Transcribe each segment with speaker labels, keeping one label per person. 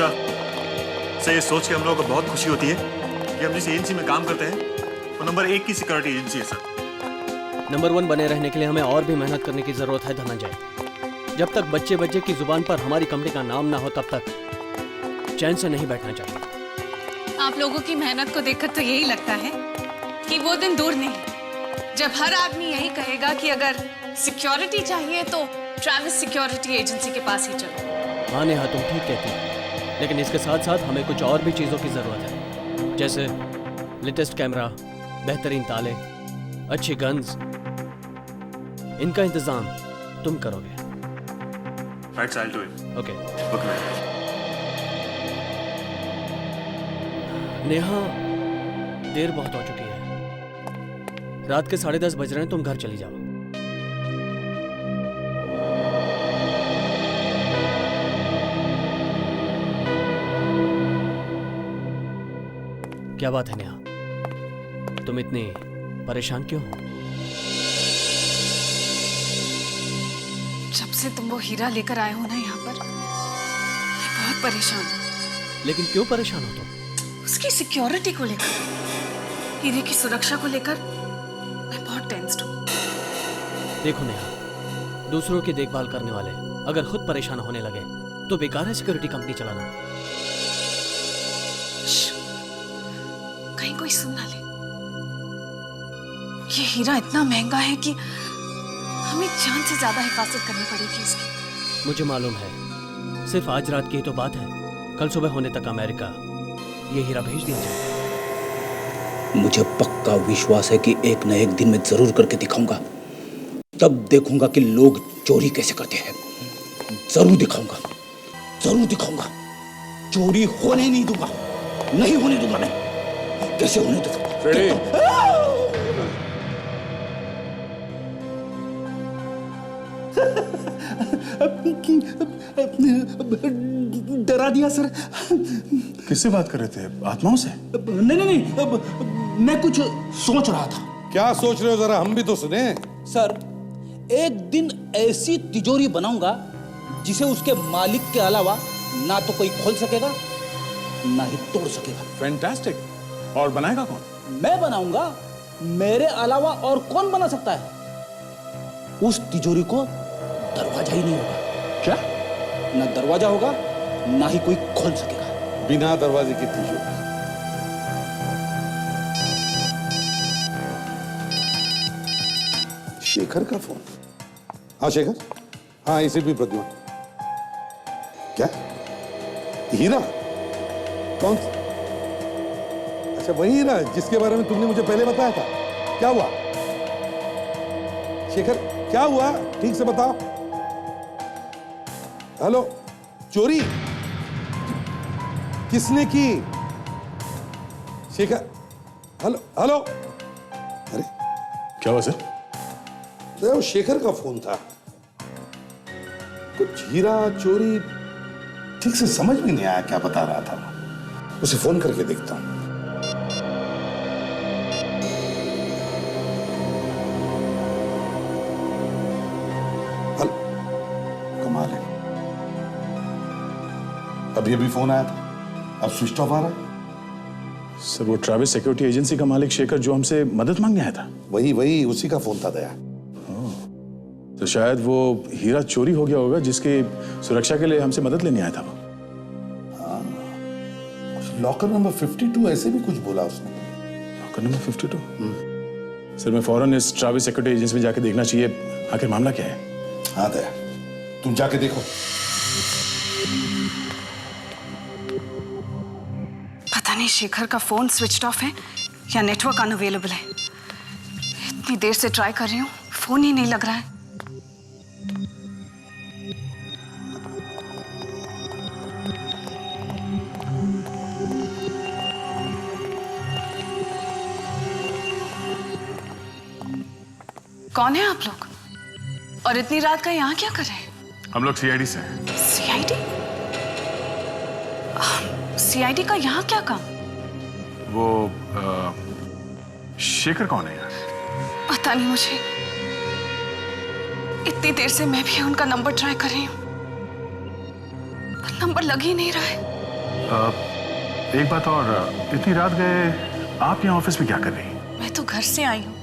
Speaker 1: Sir ये सोच के हम लोगों को बहुत खुशी होती है कि हम जिस एजेंसी में काम करते हैं वो नंबर 1 की सिक्योरिटी एजेंसी है सर।
Speaker 2: नंबर 1 बने रहने के लिए हमें और भी मेहनत करने की जरूरत है धनंजय। जब तक बच्चे बच्चे की जुबान पर हमारी कंपनी का नाम ना हो तब तक चैन से नहीं बैठना चाहिए।
Speaker 3: आप लोगों की मेहनत को देखकर तो यही लगता है कि वो दिन दूर नहीं जब हर आदमी यही कहेगा कि अगर सिक्योरिटी चाहिए तो ट्रैविस सिक्योरिटी एजेंसी के पास ही चलो।
Speaker 2: हाँ नेहा, तुम ठीक कहती हो, लेकिन इसके साथ साथ हमें कुछ और भी चीजों की जरूरत है, जैसे लेटेस्ट कैमरा, बेहतरीन ताले, अच्छी गन्स। इनका इंतजाम तुम करोगे।
Speaker 1: Right, I will do it.
Speaker 2: Okay. Neha, देर बहुत हो चुकी है, रात के 10:30 बज रहे हैं, तुम घर चली जाओ। क्या बात है नेहा, तुम इतनी परेशान क्यों हो?
Speaker 3: जब से तुम वो हीरा लेकर आए हो ना यहाँ पर, मैं बहुत परेशान हूँ।
Speaker 2: लेकिन क्यों परेशान हो तुम?
Speaker 3: उसकी सिक्योरिटी को लेकर, हीरे की सुरक्षा को लेकर मैं बहुत टेंस्ड हूँ।
Speaker 2: देखो नेहा, दूसरों की देखभाल करने वाले अगर खुद परेशान होने लगे तो बेकार है सिक्योरिटी कंपनी चलाना।
Speaker 3: कहीं कोई सुन ना ले। ये हीरा इतना महंगा है कि हमें जान से ज्यादा हिफाजत करनी पड़ेगी इसकी।
Speaker 2: मुझे मालूम है, सिर्फ आज रात की ही तो बात है, कल सुबह होने तक अमेरिका ये हीरा भेज दिया जाए।
Speaker 4: मुझे पक्का विश्वास है कि एक न एक दिन मैं जरूर करके दिखाऊंगा। तब देखूंगा कि लोग चोरी कैसे करते हैं। जरूर दिखाऊंगा, जरूर दिखाऊंगा। चोरी होने नहीं दूंगा, नहीं होने दूंगा मैं। कैसे होने दूंगा? डरा दिया सर।
Speaker 1: किससे बात कर रहे थे? आत्माओं से?
Speaker 4: नहीं, मैं कुछ सोच रहा था।
Speaker 5: क्या सोच रहे हो, जरा हम भी तो सुने।
Speaker 4: सर, एक दिन ऐसी तिजोरी बनाऊंगा जिसे उसके मालिक के अलावा ना तो कोई खोल सकेगा ना ही तोड़ सकेगा।
Speaker 1: फैंटास्टिक। और बनाएगा कौन?
Speaker 4: मैं बनाऊंगा। मेरे अलावा और कौन बना सकता है? उस तिजोरी को दरवाजा ही नहीं होगा।
Speaker 1: क्या?
Speaker 4: ना दरवाजा होगा ना ही कोई खोल सकेगा।
Speaker 5: बिना दरवाजे की तिजोरी। शेखर का फोन। हाँ शेखर, हाँ इसे भी प्रद्युमन। क्या? हीरा? कौन? अच्छा वही हीरा जिसके बारे में तुमने मुझे पहले बताया था। क्या हुआ शेखर, क्या हुआ? ठीक से बताओ। हेलो, चोरी किसने की? Shekhar, hello hello. अरे
Speaker 1: क्या हुआ सर?
Speaker 5: वो शेखर का फोन था। कुछ हीरा चोरी ठीक से समझ में नहीं आया क्या बता रहा था। उसे फोन करके देखता हूं। हेलो, कमाल है, अभी अभी फोन आया था, अब स्विच ऑफ आ रहा है।
Speaker 1: सर वो ट्रैविस सिक्योरिटी एजेंसी का मालिक शेखर जो हमसे मदद मांगने आया था।
Speaker 5: वही उसी का फोन था दया।
Speaker 1: तो शायद वो हीरा चोरी हो गया होगा जिसकी सुरक्षा के लिए हमसे मदद लेने आया था वो।
Speaker 5: लॉकर नंबर 52 ऐसे भी कुछ बोला उसने।
Speaker 1: Locker number 52? सर मैं फौरन इस ट्रैविस सिक्योरिटी एजेंसी में जाके देखना चाहिए, आखिर मामला क्या है।
Speaker 5: हाँ दया, तुम जाके देखो।
Speaker 3: पता नहीं शेखर का फोन स्विच्ड ऑफ है या नेटवर्क अनअवेलेबल है। इतनी देर से ट्राई कर रही हूँ, फोन ही नहीं लग रहा है। कौन है आप लोग? और इतनी रात का यहाँ क्या कर रहे हैं?
Speaker 1: हम लोग सीआईडी से हैं।
Speaker 3: सीआईडी? सीआईडी का यहाँ क्या काम?
Speaker 1: वो शेखर कौन है यार?
Speaker 3: पता नहीं मुझे। इतनी देर से मैं भी उनका नंबर ट्राई कर रही हूँ, पर नंबर लग ही नहीं रहा है।
Speaker 6: एक बात और, इतनी रात गए आप यहाँ ऑफिस में क्या कर रही हैं?
Speaker 3: मैं तो घर से आई हूँ।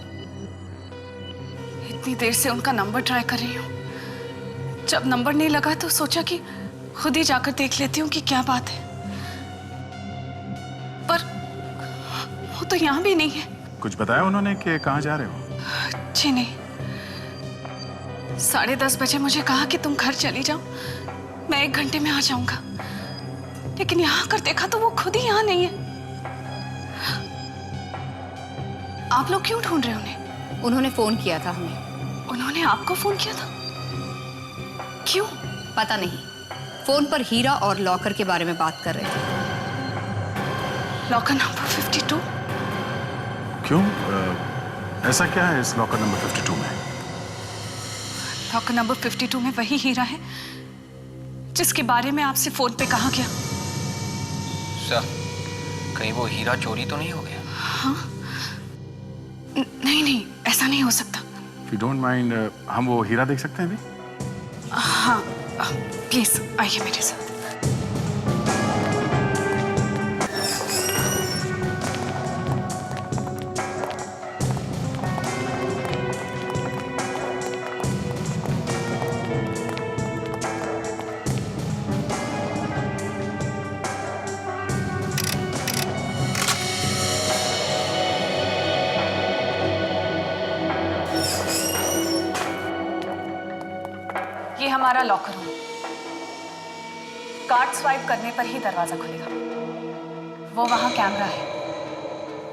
Speaker 3: इतनी देर से उनका नंबर ट्राई कर रही हूँ। जब नंबर नहीं लगा तो सोचा कि खुद ही जाकर देख लेती हूँ कि क्या बात है, पर वो तो यहाँ भी नहीं है।
Speaker 6: कुछ बताया उन्होंने कि कहाँ जा रहे हो?
Speaker 3: जी नहीं। 10:30 बजे मुझे कहा कि तुम घर चली जाओ, मैं 1 घंटे में आ जाऊंगा, लेकिन यहाँ आकर देखा तो वो खुद ही यहाँ नहीं है। आप लोग क्यों ढूंढ रहे हो उन्हें?
Speaker 7: उन्होंने फोन किया था हमें।
Speaker 3: उन्होंने आपको फोन किया था? क्यों?
Speaker 7: पता नहीं, फोन पर हीरा और लॉकर के बारे में बात कर रहे थे।
Speaker 3: Locker number 52?
Speaker 6: क्यों? ऐसा क्या है इस लॉकर नंबर 52 में?
Speaker 3: लॉकर नंबर 52 में वही हीरा है जिसके बारे में आपसे फोन पे कहा गया।
Speaker 2: सर, कहीं वो हीरा चोरी तो नहीं हो गया?
Speaker 3: हाँ? नहीं, ऐसा नहीं हो सकता।
Speaker 6: If you don't mind, हम वो हीरा देख सकते हैं अभी?
Speaker 3: हाँ, प्लीज आइए मेरे साथ। ये हमारा लॉकर रूम। कार्ड स्वाइप करने पर ही दरवाजा खुलेगा। वो वहां कैमरा है,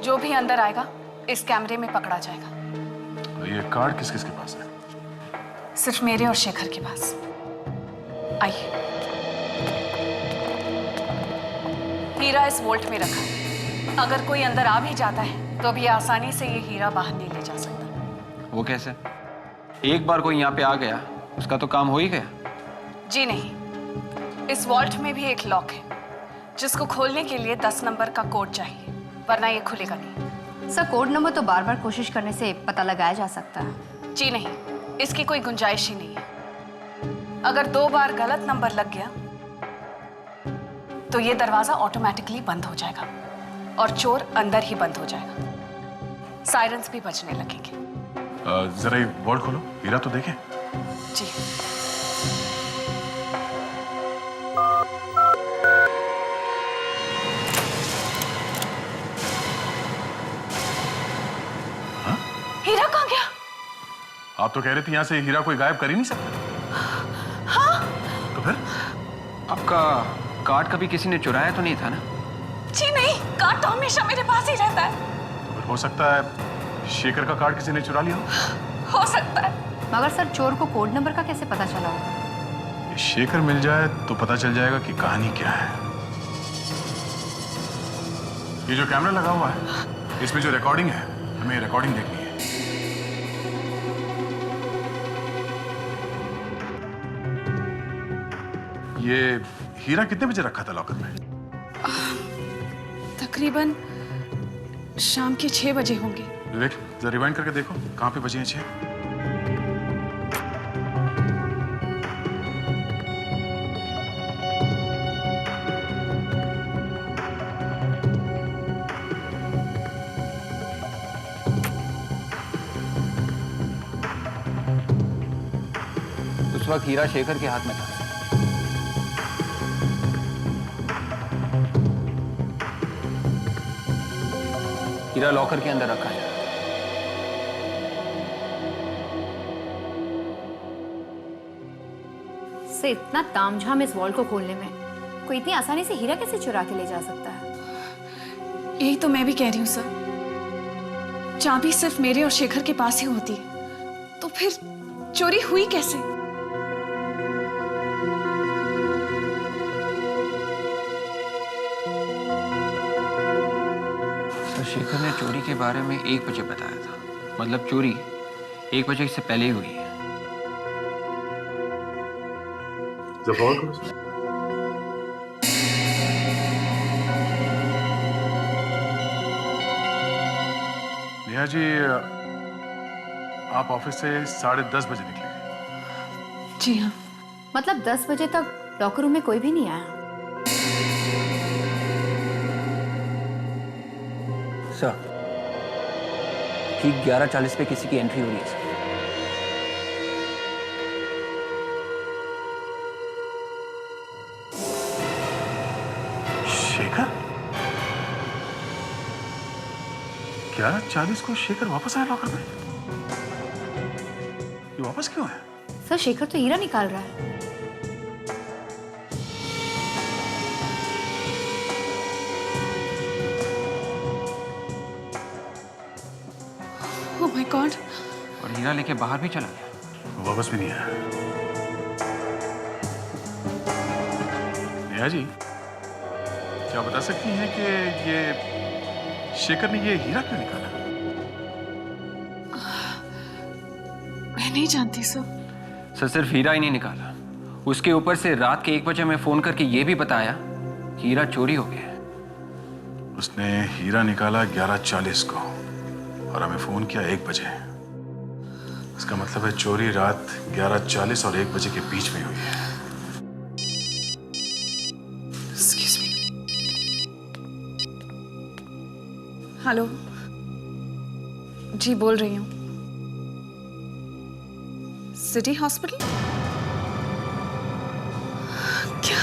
Speaker 3: जो भी अंदर आएगा इस कैमरे में पकड़ा जाएगा।
Speaker 6: ये कार्ड किस किस के पास है?
Speaker 3: सिर्फ मेरे और शेखर के पास। आइए। हीरा इस वोल्ट में रखा है। अगर कोई अंदर आ भी जाता है तो भी आसानी से ये हीरा बाहर नहीं ले जा सकता।
Speaker 8: वो कैसे? एक बार कोई यहाँ पे आ गया उसका तो काम हो ही गया।
Speaker 3: जी नहीं, इस वॉल्ट में भी एक लॉक है जिसको खोलने के लिए 10 नंबर का कोड चाहिए, वरना ये खुलेगा नहीं।
Speaker 7: सर, कोड नंबर तो बार बार कोशिश करने से पता लगाया जा सकता है।
Speaker 3: जी नहीं, इसकी कोई गुंजाइश ही नहीं है। अगर 2 बार गलत नंबर लग गया तो ये दरवाजा ऑटोमेटिकली बंद हो जाएगा और चोर अंदर ही बंद हो जाएगा। सायरन्स भी बजने लगेंगे।
Speaker 6: जरा ये वॉल्ट खोलो, हीरा तो देखें।
Speaker 3: जी।
Speaker 6: हाँ?
Speaker 3: हीरा कहाँ गया?
Speaker 6: आप तो कह रहे थे यहाँ से हीरा कोई गायब कर ही नहीं सकता।
Speaker 3: हाँ?
Speaker 6: तो फिर?
Speaker 8: आपका कार्ड कभी किसी ने चुराया तो नहीं था ना?
Speaker 3: जी नहीं, कार्ड तो हमेशा मेरे पास ही रहता है।
Speaker 6: तो फिर हो सकता है शेखर का कार्ड किसी ने चुरा लिया
Speaker 3: हो सकता है।
Speaker 7: मगर सर, चोर को कोड नंबर का कैसे पता चला होगा?
Speaker 6: ये शेखर मिल जाए तो पता चल जाएगा कि कहानी क्या है। ये जो कैमरा लगा हुआ है, इसमें जो रिकॉर्डिंग है, हमें रिकॉर्डिंग देखनी है। ये हीरा कितने बजे रखा था लॉकर में?
Speaker 3: तकरीबन शाम के 6 बजे होंगे।
Speaker 6: विवेक, जरा रिवाइंड करके देखो कहाँ पे बजे हैं 6।
Speaker 8: उस वक्त हीरा शेखर के हाथ में था। हीरा लॉकर के अंदर रखा है।
Speaker 7: से इतना तामझाम इस वॉल्ट को खोलने में, कोई इतनी आसानी से हीरा कैसे चुरा के ले जा सकता है?
Speaker 3: यही तो मैं भी कह रही हूँ सर। चाबी सिर्फ मेरे और शेखर के पास ही होती है, तो फिर चोरी हुई कैसे?
Speaker 8: सर, शेखर ने चोरी के बारे में 1 बजे बताया था। मतलब चोरी 1 बजे से पहले ही हुई है।
Speaker 6: नेहा जी, आप ऑफिस से 10:30 बजे निकले।
Speaker 3: जी हाँ।
Speaker 7: मतलब 10 बजे तक लॉकर रूम में कोई भी नहीं आया?
Speaker 8: ठीक 11:40 पे किसी की एंट्री हो रही है सर।
Speaker 6: शेखर 11:40 को शेखर वापस आया लॉकर में। ये वापस क्यों है?
Speaker 7: सर शेखर तो हीरा निकाल रहा है।
Speaker 3: Oh my God.
Speaker 8: और हीरा लेके बाहर भी चला गया।
Speaker 6: वो वापस भी नहीं आया। नेहा जी, क्या बता सकती हैं कि ये शेखर ने ये हीरा क्यों निकाला?
Speaker 3: मैं नहीं जानती सर।
Speaker 8: सर सिर्फ हीरा ही नहीं निकाला, उसके ऊपर से रात के 1 बजे में फोन करके ये भी बताया कि हीरा चोरी हो गया है।
Speaker 6: उसने हीरा निकाला 11:40 को और हमें फोन किया 1 बजे। इसका मतलब है चोरी रात 11:40 और 1 बजे के बीच में हुई है।
Speaker 3: Excuse me. हेलो जी, बोल रही हूँ। City hospital? क्या?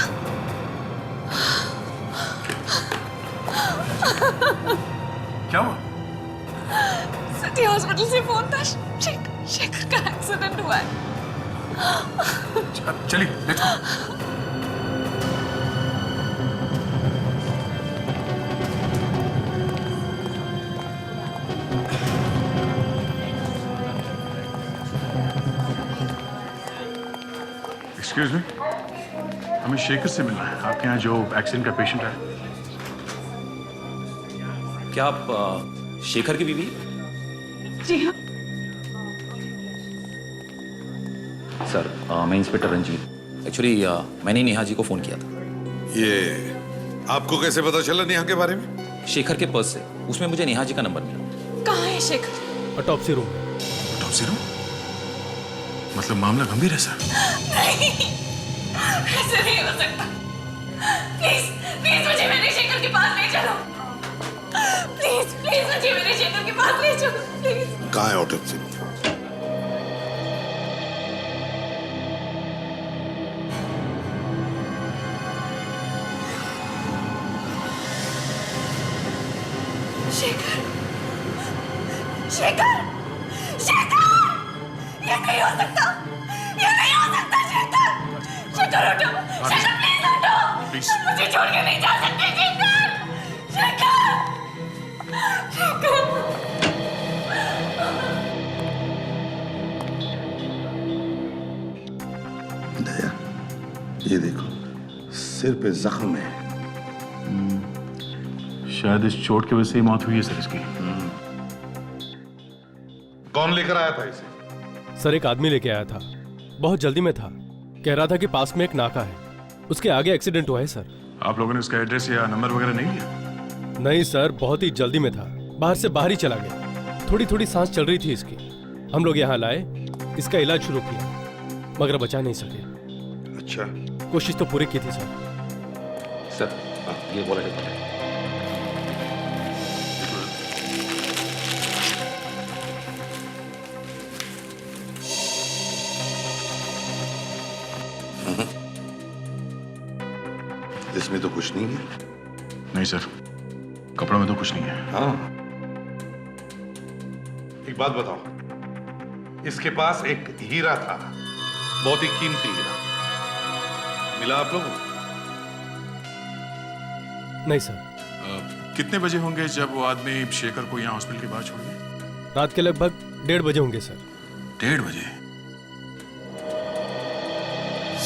Speaker 6: क्या हुआ?
Speaker 3: सिटी हॉस्पिटल से फोन था। शेखर का एक्सीडेंट हुआ है।
Speaker 6: चलिए लेट्स गो। एक्सक्यूज मी, हमें शेखर से मिलना है। आपके यहाँ जो एक्सीडेंट का पेशेंट है।
Speaker 9: क्या आप शेखर की बीवी?
Speaker 3: जी हाँ।
Speaker 9: सर मैं इंस्पेक्टर रंजीत। एक्चुअली मैंने नेहा जी को फोन किया था।
Speaker 5: ये आपको कैसे पता चला नेहा के बारे में?
Speaker 9: शेखर के पर्स से, उसमें मुझे नेहा जी का नंबर मिला।
Speaker 3: कहाँ है Shekhar?
Speaker 2: Autopsy room.
Speaker 6: Autopsy room? मतलब मामला गंभीर है सर।
Speaker 3: नहीं, ऐसे नहीं हो सकता। प्लीज प्लीज मुझे मेरे शेखर के पास ले चलो। प्लीज प्लीज मुझे मेरे शेखर के पास ले चलो प्लीज।
Speaker 5: कहाँ है ऑटोप्सी रूम?
Speaker 3: शेखर, शेखर, शेखर! ये नहीं हो सकता, ये नहीं हो सकता शेखर! शेखर उठो, शेखर प्लीज उठो! तुम मुझे छोड़ के नहीं जा सकते शेखर! शेखर! शेखर!
Speaker 5: दया, ये देखो, सिर पे जख्म है।
Speaker 6: शायद इस चोट की वजह से ही मौत हुई है सर इसकी।
Speaker 5: कौन लेकर आया था इसे?
Speaker 2: सर एक आदमी लेके आया था, बहुत जल्दी में था। कह रहा था कि पास में एक नाका है, उसके आगे एक्सीडेंट हुआ है सर।
Speaker 6: आप लोगों ने उसका एड्रेस या नंबर वगैरह नहीं लिया?
Speaker 2: नहीं सर, बहुत ही जल्दी में था, बाहर से बाहर ही चला गया। थोड़ी थोड़ी सांस चल रही थी इसकी। हम लोग यहाँ लाए, इसका इलाज शुरू किया, मगर बचा नहीं सके।
Speaker 5: अच्छा,
Speaker 2: कोशिश तो पूरी की थी सर।
Speaker 9: सर ये बोला जाता है।
Speaker 5: इसमें तो कुछ नहीं है।
Speaker 6: नहीं सर, कपड़ों में तो कुछ नहीं है।
Speaker 5: हाँ, एक बात बताओ, इसके पास एक हीरा था, बहुत ही कीमती हीरा, मिला आप लोगों को?
Speaker 2: नहीं सर।
Speaker 6: कितने बजे होंगे जब वो आदमी शेखर को यहाँ हॉस्पिटल के बाहर छोड़ गया?
Speaker 2: रात के लगभग 1:30 बजे होंगे सर।
Speaker 6: 1:30 बजे?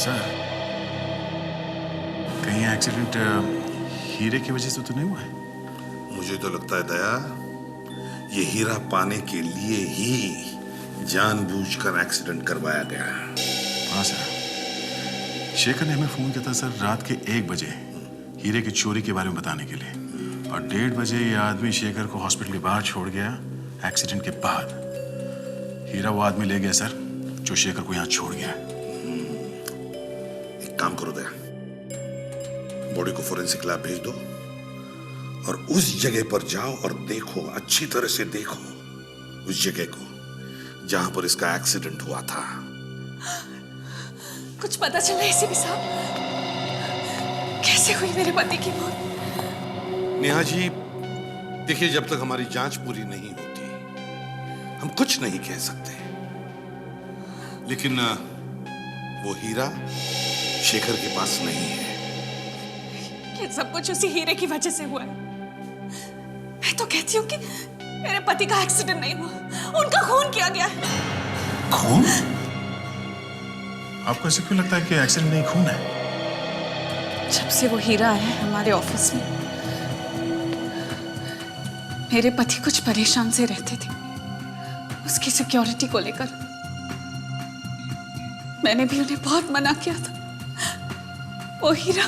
Speaker 6: सर कहीं एक्सीडेंट हीरे की वजह से तो नहीं हुआ है?
Speaker 5: मुझे तो लगता है दया, ये हीरा पाने के लिए ही जानबूझकर एक्सीडेंट करवाया गया।
Speaker 6: हाँ सर, शेखर ने हमें फोन किया था सर रात के 1 बजे हीरे की चोरी के बारे में बताने के लिए, और 1:30 बजे ये आदमी शेखर को हॉस्पिटल के बाहर छोड़ गया एक्सीडेंट के बाद। हीरा वो आदमी ले गया सर जो शेखर को यहाँ छोड़ गया।
Speaker 5: एक काम करो दया, बॉडी को फोरेंसिक लैब भेज दो और उस जगह पर जाओ और देखो, अच्छी तरह से देखो उस जगह को जहां पर इसका एक्सीडेंट हुआ था।
Speaker 3: कुछ पता चला एसीपी साहब, कैसे हुई मेरे पति की मौत?
Speaker 5: नेहा जी, देखिए, जब तक हमारी जांच पूरी नहीं होती हम कुछ नहीं कह सकते, लेकिन वो हीरा शेखर के पास नहीं है।
Speaker 3: ये सब कुछ उसी हीरे की वजह से हुआ है। मैं तो कहती हूँ कि मेरे पति का एक्सीडेंट नहीं हुआ, उनका खून किया गया है।
Speaker 6: खून? आपको ऐसे क्यों लगता है कि एक्सीडेंट नहीं, खून है?
Speaker 3: जब से वो हीरा आया है हमारे ऑफिस में, मेरे पति कुछ परेशान से रहते थे उसकी सिक्योरिटी को लेकर। मैंने भी उन्हें बहुत मना किया था, वो हीरा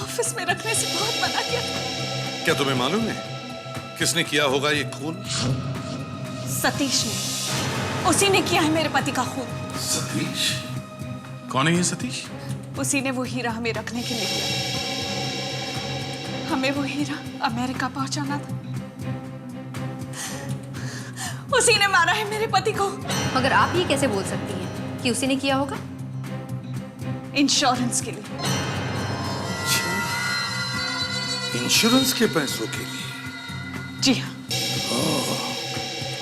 Speaker 3: ऑफिस में रखने से बहुत मना किया था।
Speaker 5: क्या तुम्हें मालूम है किसने किया होगा ये खून?
Speaker 3: सतीश ने, उसी ने किया है मेरे पति का खून।
Speaker 5: सतीश?
Speaker 6: कौन है ये सतीश?
Speaker 3: उसी ने वो हीरा हमें रखने के लिए दिया। हमें वो हीरा अमेरिका पहुंचाना था, उसी ने मारा है मेरे पति को।
Speaker 7: मगर आप ये कैसे बोल सकती हैं कि उसी ने किया होगा?
Speaker 3: इंश्योरेंस के लिए।
Speaker 5: इंश्योरेंस के पैसों के लिए?
Speaker 3: जी हाँ,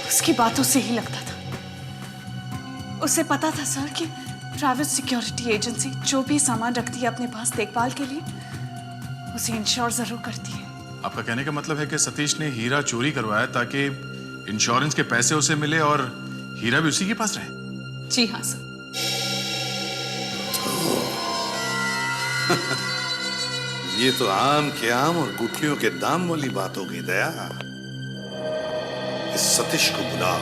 Speaker 3: उसकी बातों से ही लगता था। उसे पता था सर कि प्राइवेट सिक्योरिटी एजेंसी जो भी सामान रखती है अपने पास देखभाल के लिए, उसे इंश्योर जरूर करती है।
Speaker 6: आपका कहने का मतलब है कि सतीश ने हीरा चोरी करवाया ताकि इंश्योरेंस के पैसे उसे मिले और हीरा भी उसी के पास रहे?
Speaker 3: जी हाँ सर।
Speaker 5: ये तो आम के आम और गुठलियों के दाम वाली बात हो गई दया। इस सतीश को बुलाओ।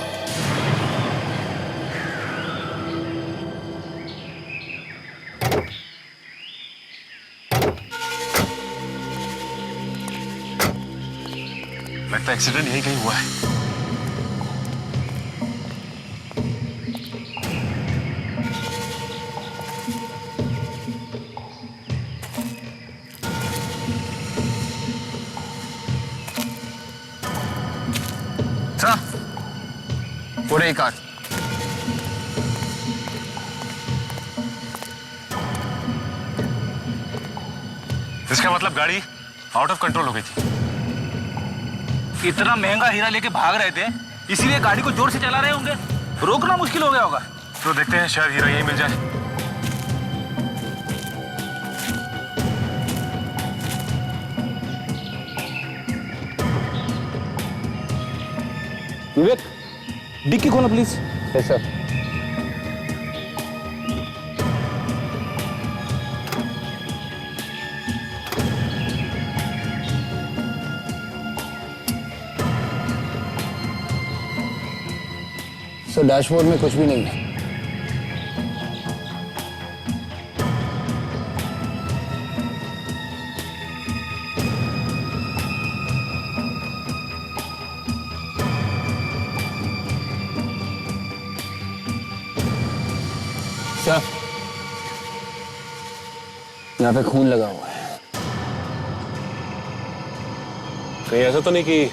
Speaker 6: लगता है एक्सीडेंट यही कहीं हुआ है।
Speaker 8: पूरे कार।
Speaker 6: इसका मतलब गाड़ी आउट ऑफ कंट्रोल हो गई थी।
Speaker 10: इतना महंगा हीरा लेके भाग रहे थे, इसीलिए गाड़ी को जोर से चला रहे होंगे, रोकना मुश्किल हो गया होगा।
Speaker 6: तो देखते हैं, शायद हीरा यहीं मिल जाए।
Speaker 10: विवेक, डिक्की खोलो please. Yes sir.
Speaker 2: Sir dashboard में कुछ भी नहीं है। सर, यहाँ पे खून लगा हुआ है।
Speaker 10: कहीं ऐसा तो नहीं कि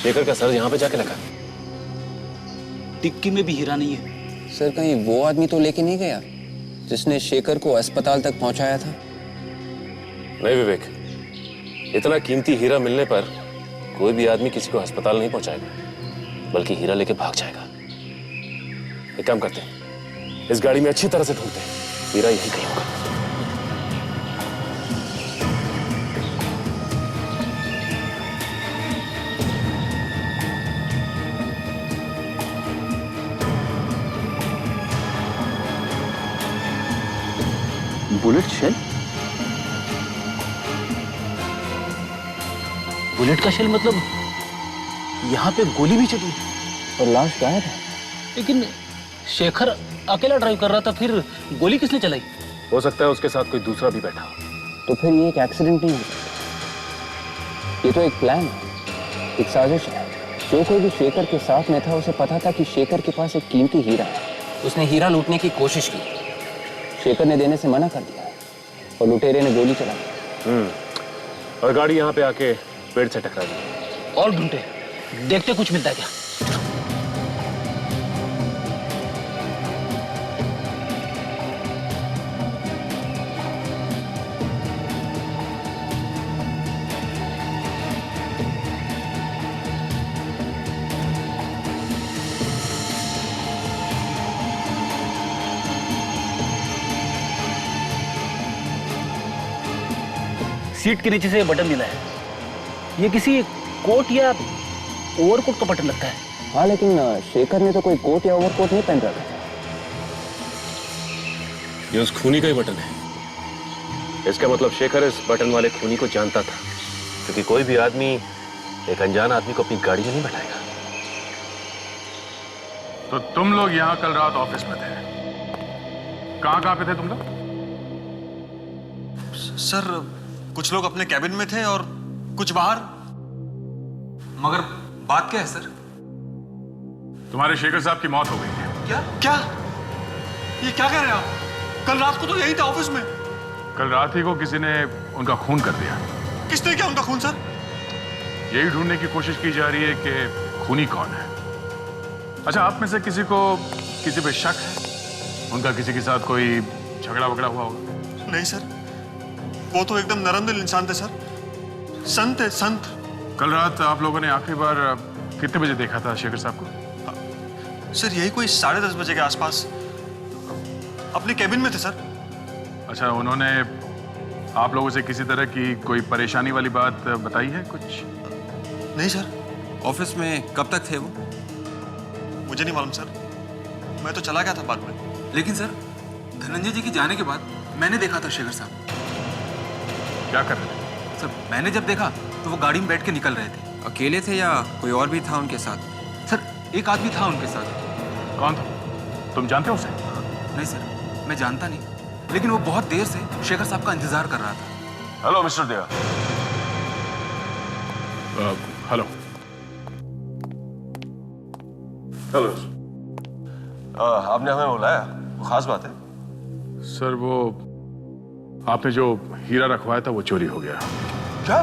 Speaker 10: शेखर का सर यहाँ पे जाके लगा?
Speaker 4: टिक्की में भी हीरा नहीं है।
Speaker 2: सर कहीं वो आदमी तो लेके नहीं गया जिसने शेखर को अस्पताल तक पहुंचाया था?
Speaker 10: नहीं विवेक, इतना कीमती हीरा मिलने पर कोई भी आदमी किसी को अस्पताल नहीं पहुंचाएगा, बल्कि हीरा लेके भाग जाएगा। एक काम करते हैं, इस गाड़ी में अच्छी तरह से ढूंढते हैं, हीरा यही कहीं होगा।
Speaker 2: Bullet shell?
Speaker 10: बुलेट का शेल मतलब यहाँ पे गोली भी चली
Speaker 2: और लाश गायब है।
Speaker 10: लेकिन शेखर अकेला ड्राइव कर रहा था, फिर गोली किसने चलाई?
Speaker 11: हो सकता है उसके साथ कोई दूसरा भी बैठा हो।
Speaker 2: तो फिर ये एक एक्सीडेंट नहीं हो सकता, ये तो एक प्लान है, एक साजिश है। जो कोई भी शेखर के साथ में था उसे पता था कि शेखर के पास एक कीमती हीरा है। उसने हीरा लूटने की कोशिश की, शेखर ने देने से मना कर दिया और लुटेरे ने गोली चला दी।
Speaker 11: और गाड़ी यहाँ पे आके पेड़ से टकरा दी।
Speaker 10: और ढूंढते, देखते कुछ मिलता है क्या।
Speaker 12: सीट के नीचे से ये बटन मिला है, ये किसी कोट या ओवरकोट का बटन लगता है।
Speaker 8: हाँ, लेकिन शेखर ने तो कोई कोट या ओवरकोट नहीं पहन रखा था।
Speaker 10: ये उस खूनी का ही बटन है। इसका मतलब शेखर इस बटन वाले खूनी को जानता था, क्योंकि कोई भी आदमी एक अनजान आदमी को अपनी गाड़ी में नहीं बैठाएगा।
Speaker 6: तो तुम लोग यहाँ कल रात ऑफिस में थे, कहाँ पे थे तुम लोग?
Speaker 1: सर कुछ लोग अपने कैबिन में थे और कुछ बाहर।
Speaker 8: मगर बात क्या है सर?
Speaker 6: तुम्हारे शेखर साहब की मौत हो गई है।
Speaker 1: क्या क्या ये क्या कह रहे हैं आप? कल रात को तो यही था ऑफिस में।
Speaker 6: कल रात ही को किसी ने उनका खून कर दिया।
Speaker 1: किसने किया उनका खून सर?
Speaker 6: यही ढूंढने की कोशिश की जा रही है कि खूनी कौन है। अच्छा, आप में से किसी को किसी पे शक है? उनका किसी के साथ कोई झगड़ा वगड़ा हुआ होगा?
Speaker 1: नहीं सर, वो तो एकदम नरम दिल इंसान थे सर, संत है संत।
Speaker 6: कल रात आप लोगों ने आखिरी बार कितने बजे देखा था शेखर साहब को?
Speaker 1: सर यही कोई 10:30 बजे के आसपास अपने कैबिन में थे सर।
Speaker 6: अच्छा, उन्होंने आप लोगों से किसी तरह की कोई परेशानी वाली बात बताई है कुछ?
Speaker 1: नहीं सर।
Speaker 8: ऑफिस में कब तक थे वो?
Speaker 1: मुझे नहीं मालूम सर, मैं तो चला गया था बाद में।
Speaker 8: लेकिन सर, धनंजय जी के जाने के बाद मैंने देखा था शेखर साहब।
Speaker 6: क्या कर रहे थे?
Speaker 8: सर, मैंने जब देखा तो वो गाड़ी में बैठ के निकल रहे थे। अकेले थे या कोई और भी था उनके साथ? सर, एक आदमी था उनके साथ।
Speaker 6: कौन था? तुम जानते हो उसे?
Speaker 8: नहीं सर, मैं जानता नहीं, लेकिन वो बहुत देर से शेखर साहब का इंतजार कर रहा था।
Speaker 11: हेलो मिस्टर देवा।
Speaker 6: Hello
Speaker 11: hello. आपने हमें बुलाया, वो खास बात है?
Speaker 6: सर, वो आपने जो हीरा रखवाया था वो चोरी हो गया।
Speaker 11: क्या?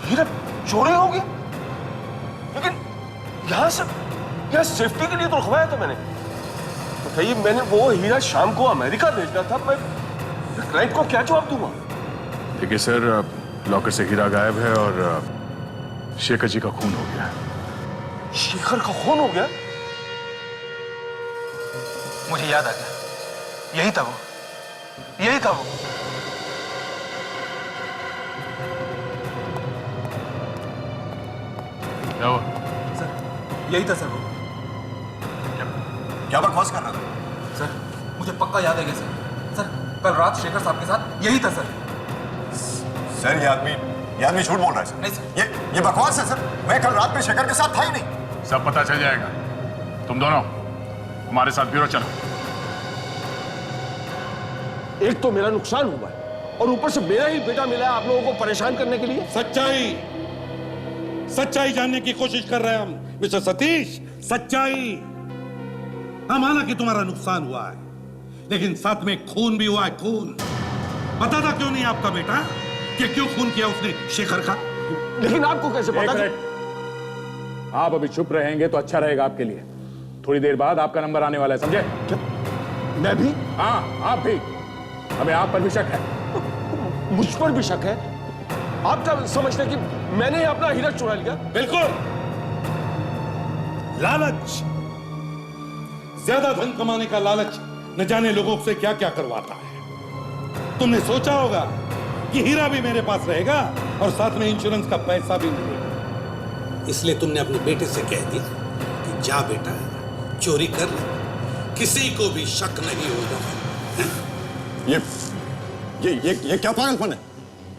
Speaker 11: हीरा चोरी हो गया? लेकिन यहाँ सेफ्टी के लिए तो रखवाया था मैंने। बताइए, मैंने वो हीरा शाम को अमेरिका भेजना था, मैं क्लाइंट को क्या जवाब दूंगा?
Speaker 6: देखिए सर, लॉकर से हीरा गायब है और शेखर जी का खून हो गया।
Speaker 11: शेखर का खून हो गया?
Speaker 8: मुझे याद आ गया, यही था वो, यही था वो।
Speaker 6: क्या हुआ?
Speaker 8: सर, यही था सर वो।
Speaker 1: क्या बकवास कर रहा था?
Speaker 8: सर, मुझे पक्का याद है सर। सर, कल रात शेखर साहब के साथ यही था सर।
Speaker 1: सर ये आदमी झूठ बोल रहा है सर।
Speaker 8: नहीं सर,
Speaker 1: ये बकवास है सर। मैं कल रात में शेखर के साथ था ही नहीं।
Speaker 6: सब पता चल जाएगा। तुम दोनों हमारे साथ ब्यूरो चलो।
Speaker 11: एक तो मेरा नुकसान हुआ है और ऊपर से मेरा ही बेटा मिला है आप लोगों को परेशान करने के लिए।
Speaker 5: सच्चाई जानने की कोशिश कर रहे हैं हम मिस्टर सतीश। सच्चाई। हाँ, माना कि तुम्हारा नुकसान हुआ है, लेकिन साथ में खून भी हुआ है। खून पता था क्यों नहीं आपका बेटा कि क्यों खून किया उसने शेखर का?
Speaker 11: लेकिन आपको कैसे पता?
Speaker 13: आप अभी चुप रहेंगे तो अच्छा रहेगा आपके लिए। थोड़ी देर बाद आपका नंबर आने वाला है, समझे?
Speaker 11: मैं भी?
Speaker 13: हाँ, आप भी। हमें आप पर भी शक है।
Speaker 11: मुझ पर भी शक है? आप क्या समझते हैं कि मैंने ही अपना हीरा चुरा लिया?
Speaker 5: बिल्कुल। लालच, ज्यादा धन कमाने का लालच न जाने लोगों से क्या क्या करवाता है। तुमने सोचा होगा कि हीरा भी मेरे पास रहेगा और साथ में इंश्योरेंस का पैसा भी मिलेगा, इसलिए तुमने अपने बेटे से कह दिया कि जा बेटा, चोरी कर ले, किसी को भी शक नहीं होगा।
Speaker 1: ये क्या पागलपन है?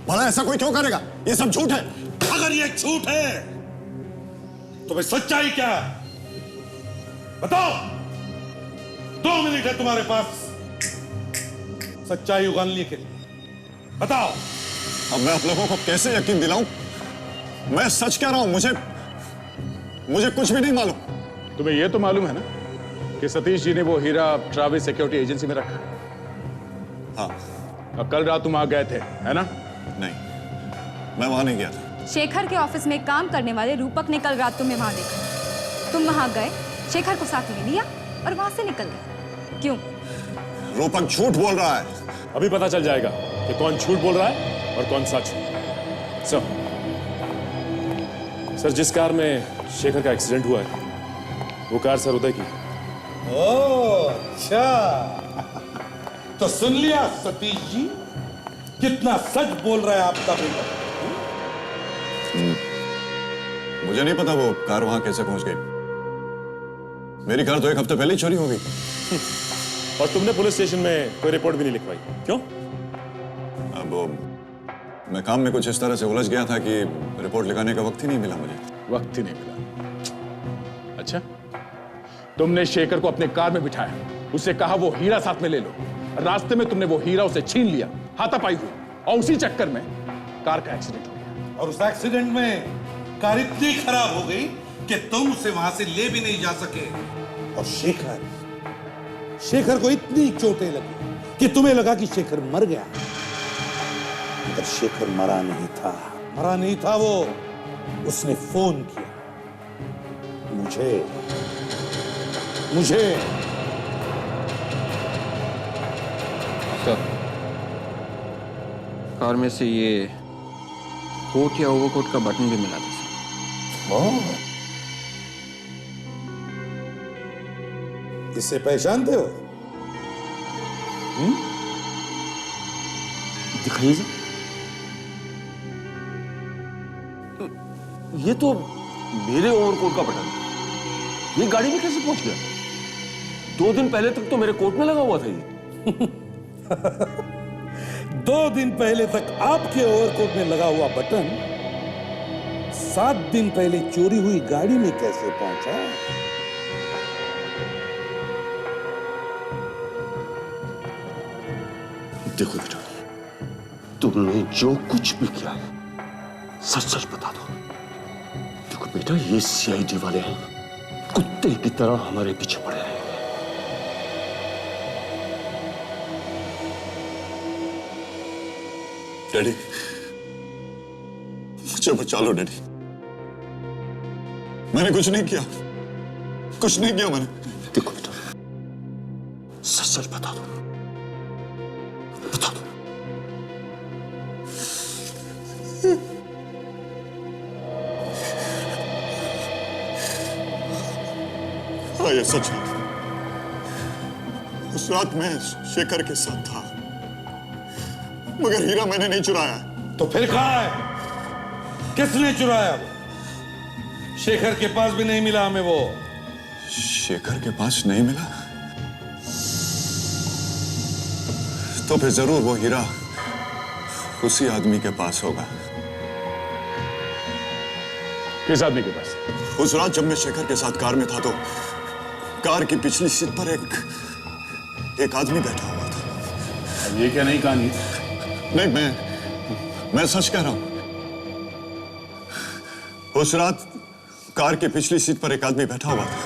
Speaker 1: भला ऐसा कोई क्यों करेगा? ये सब झूठ है।
Speaker 5: अगर ये झूठ है तो भाई सच्चाई क्या है? बताओ। 2 मिनट है तुम्हारे पास सच्चाई उगलने के लिए। बताओ।
Speaker 1: अब मैं आप लोगों को कैसे यकीन दिलाऊं? मैं सच कह रहा हूं, मुझे कुछ भी नहीं मालूम।
Speaker 13: तुम्हें यह तो मालूम है ना कि सतीश जी ने वो हीरा ट्रैवल्स सिक्योरिटी एजेंसी में रखा?
Speaker 1: हाँ।
Speaker 13: अब कल रात तुम आ गए थे, है ना?
Speaker 1: नहीं, मैं वहां नहीं गया था।
Speaker 7: शेखर के ऑफिस में काम करने वाले रूपक ने कल रात तुम्हें वहां देखा। तुम वहां गए, शेखर को साथ में लिया और वहां से निकल गए। क्यों?
Speaker 1: रूपक झूठ बोल रहा है।
Speaker 13: अभी पता चल जाएगा कि कौन झूठ बोल रहा है और कौन सच। सर, जिस कार में शेखर का एक्सीडेंट हुआ है वो कार सर उदय की।
Speaker 5: ओह, अच्छा। तो सुन लिया सतीश जी कितना सच बोल रहा है आपका बेटा।
Speaker 14: मुझे नहीं पता वो कार वहां कैसे पहुंच गई। मेरी कार तो 1 हफ्ते पहले ही चोरी हो गई।
Speaker 6: और तुमने पुलिस स्टेशन में कोई रिपोर्ट भी नहीं लिखवाई, क्यों?
Speaker 14: अब मैं काम में कुछ इस तरह से उलझ गया था कि रिपोर्ट लिखाने का वक्त ही नहीं मिला मुझे।
Speaker 13: वक्त ही नहीं मिला। अच्छा, तुमने शेखर को अपने कार में बिठाया, उससे कहा वो हीरा साथ में ले लो। रास्ते में तुमने वो हीरा उसे छीन लिया, हाथापाई हुई, और उसी चक्कर में कार का एक्सीडेंट हो गया।
Speaker 5: और उस एक्सीडेंट में कार इतनी खराब हो गई कि तुम उसे वहां से ले भी नहीं जा सके। और शेखर को इतनी चोटें लगी कि तुम्हें लगा कि शेखर मर गया, मगर शेखर मरा नहीं था वो। उसने फोन किया मुझे।
Speaker 8: सर, कार में से ये कोट या ओवरकोट का बटन भी मिला था सर।
Speaker 5: इससे पहचानते हो?
Speaker 11: दिखाइए सर। ये तो मेरे ओवरकोट का बटन है। ये गाड़ी में कैसे पहुंच गया? 2 दिन पहले तक तो मेरे कोट में लगा हुआ था ये।
Speaker 5: 2 दिन पहले तक आपके ओवरकोट में लगा हुआ बटन 7 दिन पहले चोरी हुई गाड़ी में कैसे पहुंचा?
Speaker 11: देखो बेटा, तुमने जो कुछ भी किया है सच सच बता दो। देखो बेटा, ये सीआईडी वाले हैं, कुत्ते की तरह हमारे पीछे पड़े हैं।
Speaker 14: डैडी, मुझे बचा लो डैडी। मैंने कुछ नहीं किया मैंने।
Speaker 11: देखो बेटा, सच सच बता दो।
Speaker 14: हाँ, ये सच है। उस रात मैं शेखर के साथ था, मगर हीरा मैंने नहीं चुराया।
Speaker 5: तो फिर कहाँ है? किसने चुराया? शेखर के पास भी नहीं मिला हमें वो।
Speaker 14: शेखर के पास नहीं मिला? तो फिर जरूर वो हीरा उसी आदमी के पास होगा।
Speaker 13: किस आदमी के पास?
Speaker 14: उस रात जब मैं शेखर के साथ कार में था, तो कार की पिछली सीट पर एक आदमी बैठा हुआ था।
Speaker 13: ये क्या नई कहानी?
Speaker 14: नहीं, मैं सच कह रहा हूं। उस रात कार की पिछली सीट पर एक आदमी बैठा हुआ था।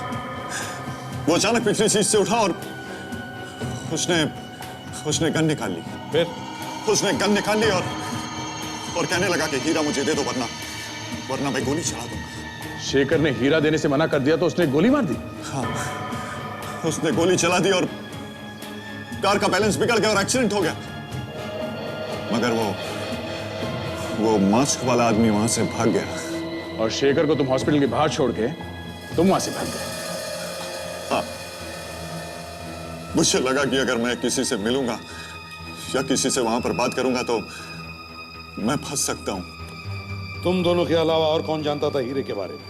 Speaker 14: वो अचानक पिछली सीट से उठा और उसने गन निकाल ली।
Speaker 5: फिर
Speaker 14: उसने गन निकाल ली और कहने लगा कि हीरा मुझे दे दो, वरना मैं गोली चला दूंगा।
Speaker 13: शेखर ने हीरा देने से मना कर दिया तो उसने गोली मार दी?
Speaker 14: हाँ, उसने गोली चला दी और कार का बैलेंस बिगड़ गया और एक्सीडेंट हो गया। मगर वो मास्क वाला आदमी वहां से भाग गया।
Speaker 13: और शेखर को तुम हॉस्पिटल के बाहर छोड़ के तुम वहां से भाग गए?
Speaker 14: हाँ, मुझे लगा कि अगर मैं किसी से मिलूंगा या किसी से वहां पर बात करूंगा तो मैं फंस सकता हूं।
Speaker 5: तुम दोनों के अलावा और कौन जानता था हीरे के बारे में?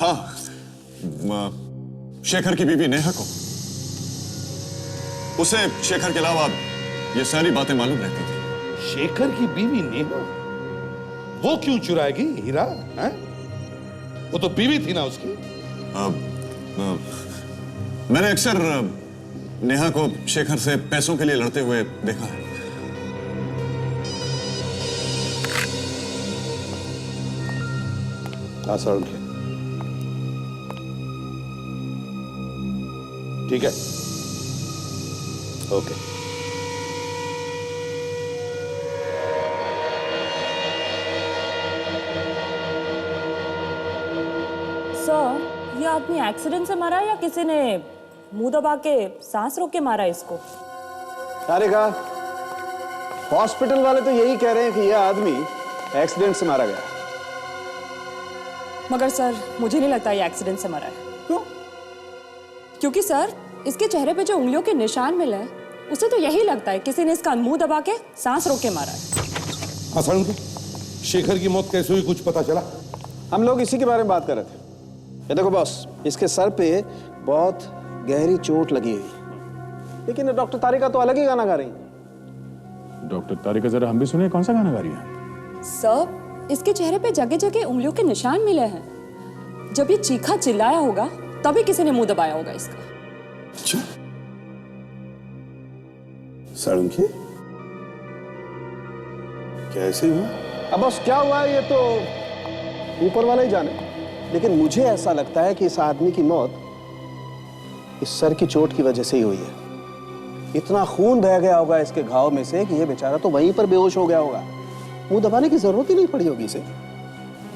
Speaker 14: हाँ, शेखर की बीवी नेहा को। उसे शेखर के अलावा ये सारी बातें मालूम रहती थी।
Speaker 5: शेखर की बीवी नेहा? वो क्यों चुराएगी हीरा? हैं? वो तो बीवी थी ना उसकी।
Speaker 14: मैंने अक्सर नेहा को शेखर से पैसों के लिए लड़ते हुए देखा है।
Speaker 5: ठीक है, ओके।
Speaker 15: सर, ये आदमी एक्सीडेंट से मरा या किसी ने मुंह दबा के सांस रोक के मारा इसको?
Speaker 16: अरे कहा, हॉस्पिटल वाले तो यही कह रहे हैं कि यह आदमी एक्सीडेंट से मारा गया।
Speaker 15: मगर सर, मुझे नहीं लगता ये एक्सीडेंट से मरा है।
Speaker 16: क्यों?
Speaker 15: क्योंकि सर, इसके चेहरे पे जो उंगलियों के निशान मिले हैं, उसे तो यही लगता है किसी ने इसका मुंह दबा के सांस रोक के मारा है।
Speaker 5: हाँ सालुंखे, शेखर की मौत कैसे हुई कुछ पता चला?
Speaker 16: हम लोग इसी के बारे में बात कर रहे थे। ये देखो बॉस, इसके सर पे बहुत गहरी चोट लगी हुई, लेकिन डॉक्टर तारिका तो अलग ही गाना गा रही है।
Speaker 13: डॉक्टर तारिका, जरा हम भी सुने कौन सा गाना गा रही है?
Speaker 15: सर, इसके चेहरे पे जगह जगह उंगलियों के निशान मिले हैं। जब ये चीखा चिल्लाया होगा तभी किसी ने मुंह दबाया होगा इसका।
Speaker 5: अच्छा सालुंखे, कैसे हुआ?
Speaker 16: अब बस क्या हुआ ये तो ऊपर वाला ही जाने, लेकिन मुझे ऐसा लगता है कि इस आदमी की मौत इस सर की चोट की वजह से ही हुई है। इतना खून बह गया होगा इसके घाव में से कि ये बेचारा तो वहीं पर बेहोश हो गया होगा। मुंह दबाने की जरूरत ही नहीं पड़ी होगी इसे।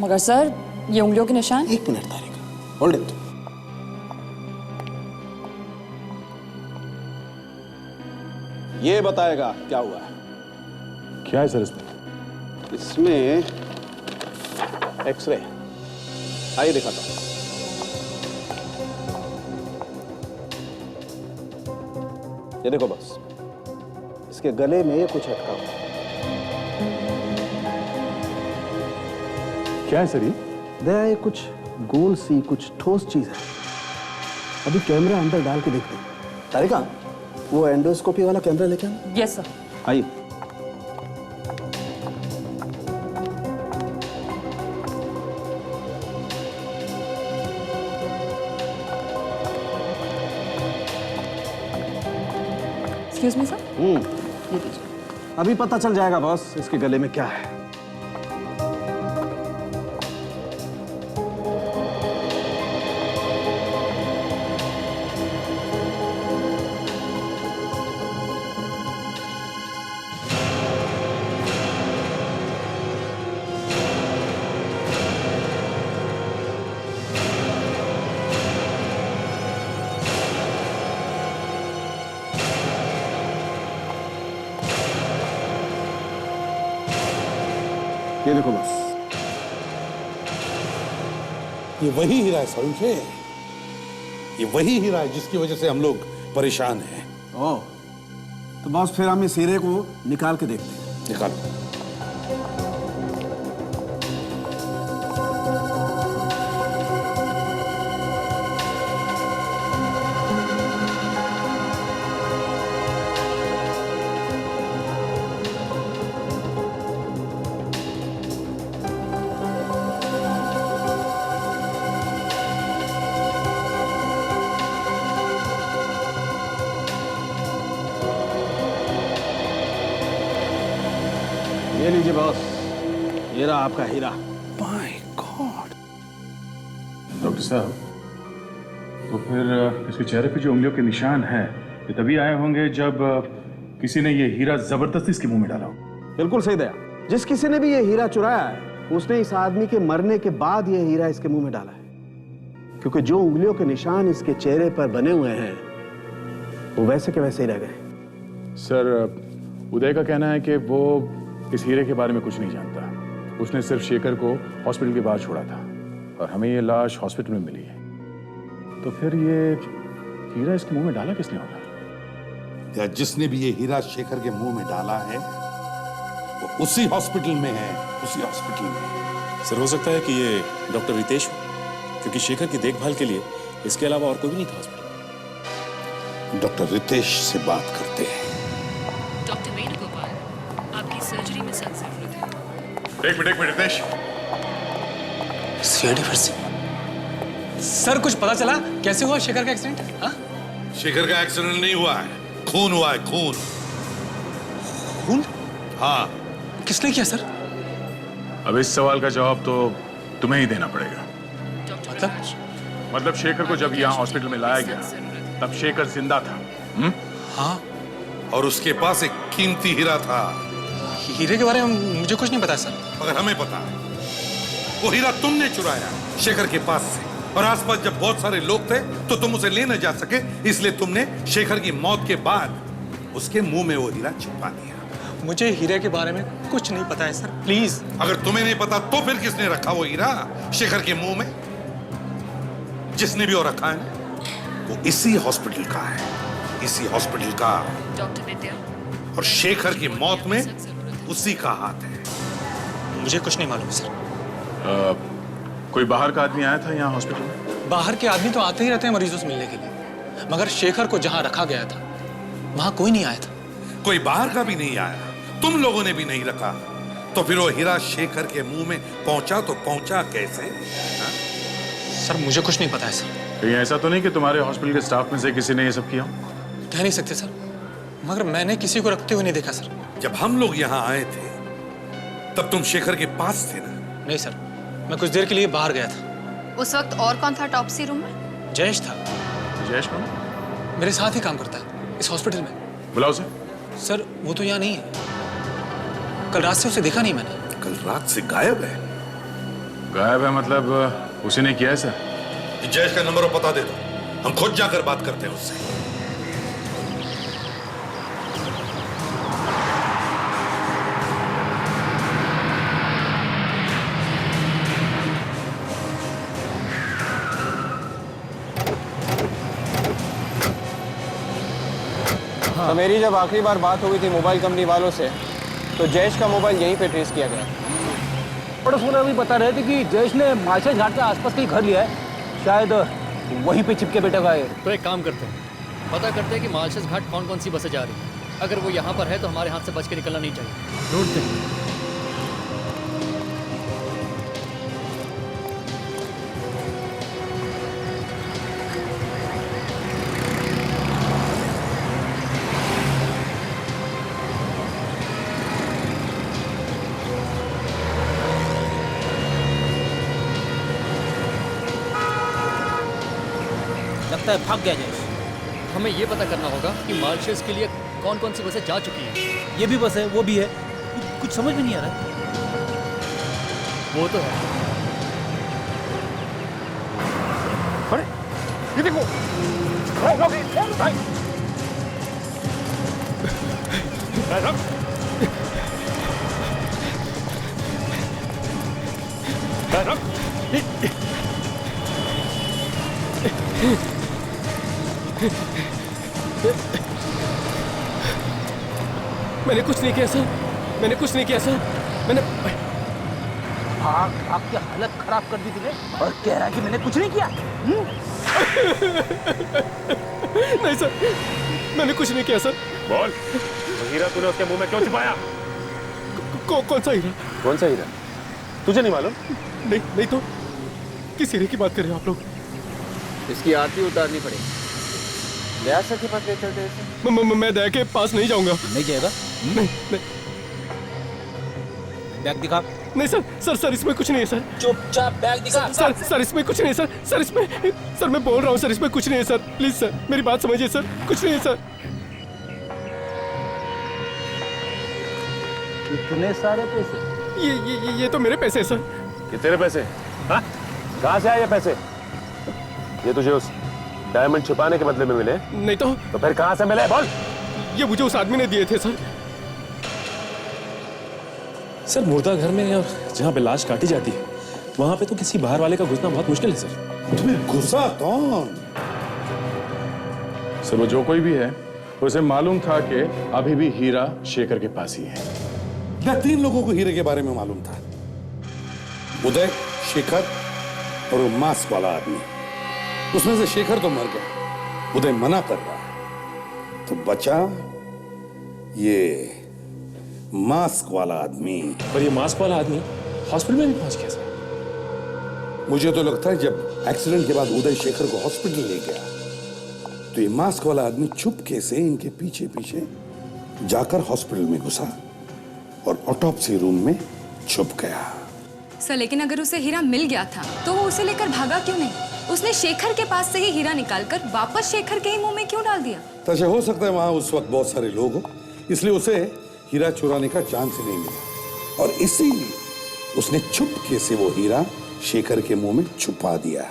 Speaker 15: मगर सर, ये उंगलियों के निशान।
Speaker 16: एक मिनट तारिका, होल्ड इट। ये बताएगा क्या हुआ है।
Speaker 13: क्या है सर इसमें?
Speaker 16: इसमें एक्सरे, आइए दिखाता हूं। ये देखो बस, इसके गले में कुछ अटका हुआ है।
Speaker 13: क्या है सर ये?
Speaker 16: दया, ये कुछ गोल सी कुछ ठोस चीज है। अभी कैमरा अंदर डाल के देखते हैं। तारिका, वो एंडोस्कोपी वाला कैमरा लेके आना।
Speaker 15: Yes sir.
Speaker 16: आइए।
Speaker 15: Excuse me sir. ये लीजिए।
Speaker 16: अभी पता चल जाएगा बॉस इसके गले में क्या है। ये देखो बस,
Speaker 5: ये वही हीरा है सालुंखे, ये वही हीरा है जिसकी वजह से हम लोग परेशान हैं।
Speaker 16: ओह, तो बॉस फिर हम इस हीरे को निकाल के देखते हैं।
Speaker 5: निकालो।
Speaker 16: ये लीजिए बॉस, ये रहा आपका हीरा।
Speaker 5: My God.
Speaker 13: डॉक्टर साहब, तो फिर इसके चेहरे पे जो उंगलियों के निशान हैं, ये तभी आए होंगे जब किसी ने ये हीरा जबरदस्ती इसके मुंह में डाला हो।
Speaker 16: बिल्कुल सही दया, जिस किसी ने भी ये हीरा चुराया है उसने इस आदमी के मरने के बाद ये हीरा इसके मुंह में डाला है, क्योंकि जो उंगलियों के निशान इसके चेहरे पर बने हुए हैं वो वैसे के वैसे ही रह गए।
Speaker 13: सर, उदय का कहना है कि वो इस हीरे के बारे में कुछ नहीं जानता। उसने सिर्फ शेखर को हॉस्पिटल के बाहर छोड़ा था और हमें ये लाश हॉस्पिटल में मिली है। तो फिर ये हीरा इसके मुंह में डाला किसने होगा?
Speaker 5: या जिसने भी ये हीरा शेखर के मुंह में डाला है वो उसी हॉस्पिटल में है, उसी हॉस्पिटल में।
Speaker 10: सर, हो सकता है कि ये डॉक्टर रितेश हो, क्योंकि शेखर की देखभाल के लिए इसके अलावा और कोई भी नहीं था हॉस्पिटल।
Speaker 5: डॉक्टर रितेश से बात करते हैं।
Speaker 17: डॉक्टर वेणुगोपाल, आपकी सर्जरी में सख्त जरूरत है।
Speaker 13: एक मिनट रितेश।
Speaker 4: सीआईडी फिर से।
Speaker 18: सर, कुछ पता चला कैसे हुआ शेखर का एक्सीडेंट? हाँ?
Speaker 5: शेखर का एक्सीडेंट नहीं हुआ है, खून हुआ है, खून।
Speaker 18: खून?
Speaker 5: हाँ।
Speaker 18: किसने किया सर?
Speaker 13: अब इस सवाल का जवाब तो तुम्हें ही देना पड़ेगा। मतलब शेखर को जब यहाँ हॉस्पिटल में लाया गया तब शेखर जिंदा था।
Speaker 18: हाँ।
Speaker 5: और उसके पास एक कीमती हीरा था।
Speaker 18: हीरे के बारे में मुझे कुछ नहीं पता सर।
Speaker 5: मगर हमें पता है। वो हीरा तुमने चुराया शेखर के पास से, और आसपास जब बहुत सारे लोग थे तो तुम उसे ले न जा सके, इसलिए तुमने शेखर की मौत के बाद उसके मुंह में वो हीरा छिपा दिया।
Speaker 18: मुझे हीरे के बारे में कुछ नहीं पता है सर, प्लीज।
Speaker 5: अगर तुम्हें नहीं पता तो फिर किसने रखा वो हीरा शेखर के मुंह में? जिसने भी वो रखा है वो इसी हॉस्पिटल का है, इसी हॉस्पिटल का।
Speaker 17: डॉक्टर विद्या,
Speaker 5: और शेखर की मौत में उसी का हाथ है।
Speaker 18: मुझे कुछ नहीं मालूम सर।
Speaker 6: कोई बाहर का आदमी आया था यहाँ हॉस्पिटल में?
Speaker 18: बाहर के आदमी तो आते ही रहते हैं मरीजों से मिलने के लिए, मगर शेखर को जहां रखा गया था वहां कोई नहीं आया था।
Speaker 5: कोई बाहर का भी नहीं आया, तुम लोगों ने भी नहीं रखा, तो फिर वो हीरा शेखर के मुंह में पहुंचा तो पहुंचा कैसे? हा?
Speaker 18: सर मुझे कुछ नहीं पता है सर।
Speaker 6: कहीं ऐसा तो नहीं कि तुम्हारे हॉस्पिटल के स्टाफ में से किसी ने ये सब किया?
Speaker 18: कह नहीं सकते सर, मगर मैंने किसी को रखते हुए नहीं देखा सर।
Speaker 5: जब हम लोग यहाँ आए थे तब तुम शेखर के पास थे ना?
Speaker 18: नहीं सर, मैं कुछ देर के लिए बाहर गया था।
Speaker 3: उस वक्त और कौन था टॉप्सी रूम में?
Speaker 18: जयेश था।
Speaker 6: जयेश कौन?
Speaker 18: मेरे साथ ही काम करता है इस हॉस्पिटल में।
Speaker 6: बुलाओ उसे।
Speaker 18: सर वो तो यहाँ नहीं है, कल रात से उसे देखा नहीं मैंने।
Speaker 5: कल रात से गायब है?
Speaker 6: गायब है मतलब उसी ने किया है सर?
Speaker 5: जयेश का नंबर और पता दे दो, हम खुद जाकर बात करते हैं उससे।
Speaker 19: तो मेरी जब आखिरी बार बात हो गई थी मोबाइल कंपनी वालों से, तो जयेश का मोबाइल यहीं पे ट्रेस किया गया।
Speaker 12: पड़ोस वाले भी बता रहे थे कि जयेश ने मालशेज घाट के आसपास कहीं घर लिया है, शायद वहीं पे चिपके बैठा हुआ है।
Speaker 2: तो एक काम करते हैं, पता करते हैं कि मालशेज घाट कौन कौन सी बसें जा रही हैं। अगर वो यहाँ पर है तो हमारे हाथ से बच के निकलना नहीं चाहिए। ढूंढते हैं।
Speaker 12: लगता है भाग गया जयेश।
Speaker 2: हमें ये पता करना होगा कि मालशेज के लिए कौन कौन सी बसें जा चुकी हैं।
Speaker 12: ये भी बस है, वो भी है, कुछ समझ में नहीं आ रहा।
Speaker 2: वो तो है।
Speaker 11: अरे ये देखो,
Speaker 12: मैंने कुछ नहीं किया सर, मैंने कुछ नहीं किया सर, मैंने भाग की हालत खराब कर दी तूने और कह रहा है कि मैंने कुछ नहीं किया। नहीं सर, मैंने कुछ नहीं किया सर।
Speaker 11: बोल, तो हीरा तूने उसके मुंह में क्यों छिपाया?
Speaker 12: कौन सा हीरा?
Speaker 11: कौन सा हीरा? तुझे नहीं मालूम?
Speaker 12: नहीं तो किस हीरे की बात कर रहे हो आप लोग?
Speaker 8: इसकी आरती उतारनी पड़ेगी। दया सर के पास ले चलते हैं।
Speaker 12: मैं दया के पास नहीं जाऊंगा।
Speaker 16: नहीं जाएगा?
Speaker 12: नहीं।
Speaker 16: बैग दिखा।
Speaker 12: नहीं सर इसमें कुछ नहीं है सर।
Speaker 16: चुपचाप बैग दिखा।
Speaker 12: सर इसमें कुछ नहीं है सर मैं बोल रहा हूँ सर, इसमें कुछ नहीं है सर। प्लीज सर मेरी बात समझिए सर, कुछ नहीं है सर।
Speaker 16: इतने सारे पैसे?
Speaker 12: ये तो मेरे पैसे हैं सर।
Speaker 11: ये तेरे पैसे? हाँ? कहाँ से आए ये पैसे? ये तुझे उस डायमंड छुपाने के बदले में मिले?
Speaker 12: नहीं तो
Speaker 11: फिर कहाँ से मिले? बोल।
Speaker 12: ये मुझे उस आदमी ने दिए थे सर।
Speaker 10: सर मुर्दा घर में और जहाँ पे लाश काटी जाती है वहां पे तो किसी बाहर वाले का घुसना बहुत मुश्किल है सर।
Speaker 5: तुम्हें घुसा कौन?
Speaker 6: सर वो जो कोई भी है उसे मालूम था कि अभी भी हीरा शेखर के पास ही है।
Speaker 5: या 3 लोगों को हीरे के बारे में मालूम था, उदय, शेखर और वो मास्क वाला आदमी। उसमें से शेखर तो मर गया, उदय मना कर रहा है, तो बचा ये मास्क वाला आदमी।
Speaker 10: पर ये मास्क वाला आदमी हॉस्पिटल में भी पहुंच गया सर।
Speaker 5: मुझे तो लगता है जब एक्सीडेंट के बाद उदय शेखर को हॉस्पिटल ले गया तो ये मास्क वाला आदमी चुपके से इनके पीछे पीछे जाकर हॉस्पिटल में घुसा और ऑटोप्सी रूम में छुप गया।
Speaker 7: सर लेकिन अगर उसे हीरा मिल गया था तो वो उसे लेकर भागा क्यों नहीं? उसने शेखर के पास से ही हीरा निकालकर वापस शेखर के ही मुंह में क्यों डाल दिया?
Speaker 5: तो हो सकता है वहां उस वक्त बहुत सारे लोग हो, इसलिए उसे हीरा चुराने का चांस ही नहीं मिला और इसीलिए उसने चुपके से वो हीरा शेखर के मुंह में छुपा दिया,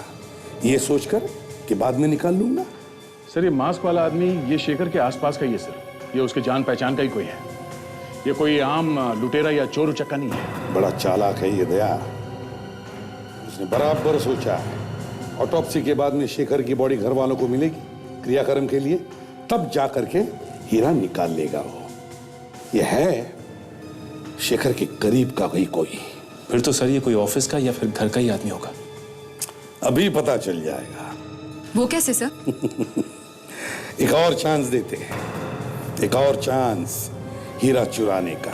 Speaker 5: ये सोचकर कि बाद में निकाल लूंगा।
Speaker 6: सर ये मास्क वाला आदमी ये शेखर के आसपास का ही है सर, ये उसके जान पहचान का ही कोई है, ये कोई आम लुटेरा या चोर उचक्का नहीं है।
Speaker 5: बड़ा चालाक है ये दया, उसने बराबर सोचा है ऑटोप्सी के बाद में शेखर की बॉडी घर वालों को मिलेगी क्रियाक्रम के लिए, तब जा करके हीरा निकाल लेगा वो। ये है शेखर के करीब का कोई कोई।
Speaker 10: फिर तो सर ये कोई ऑफिस का या फिर घर का ही आदमी होगा।
Speaker 5: अभी पता चल जाएगा।
Speaker 7: वो कैसे सर?
Speaker 5: एक और चांस देते हैं, एक और चांस हीरा चुराने का।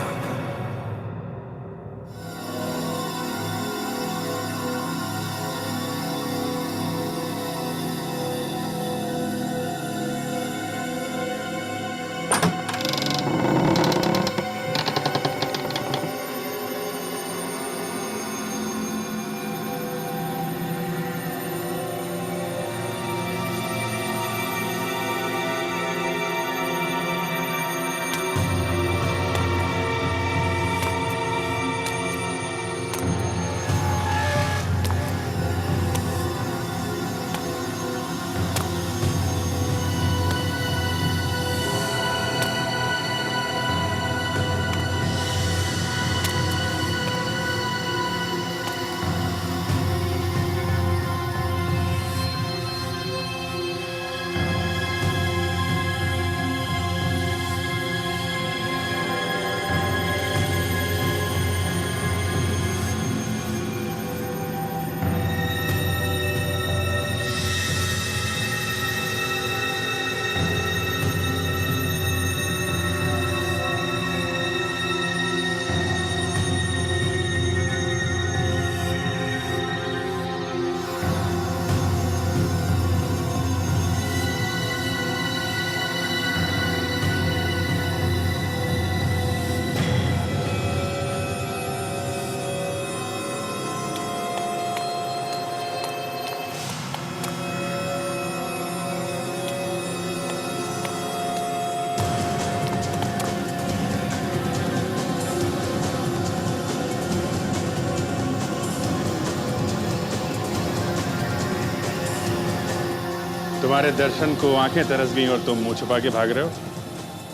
Speaker 13: तुम्हारे दर्शन को आंखें तरस गई और तुम मुंह छुपा के भाग रहे हो?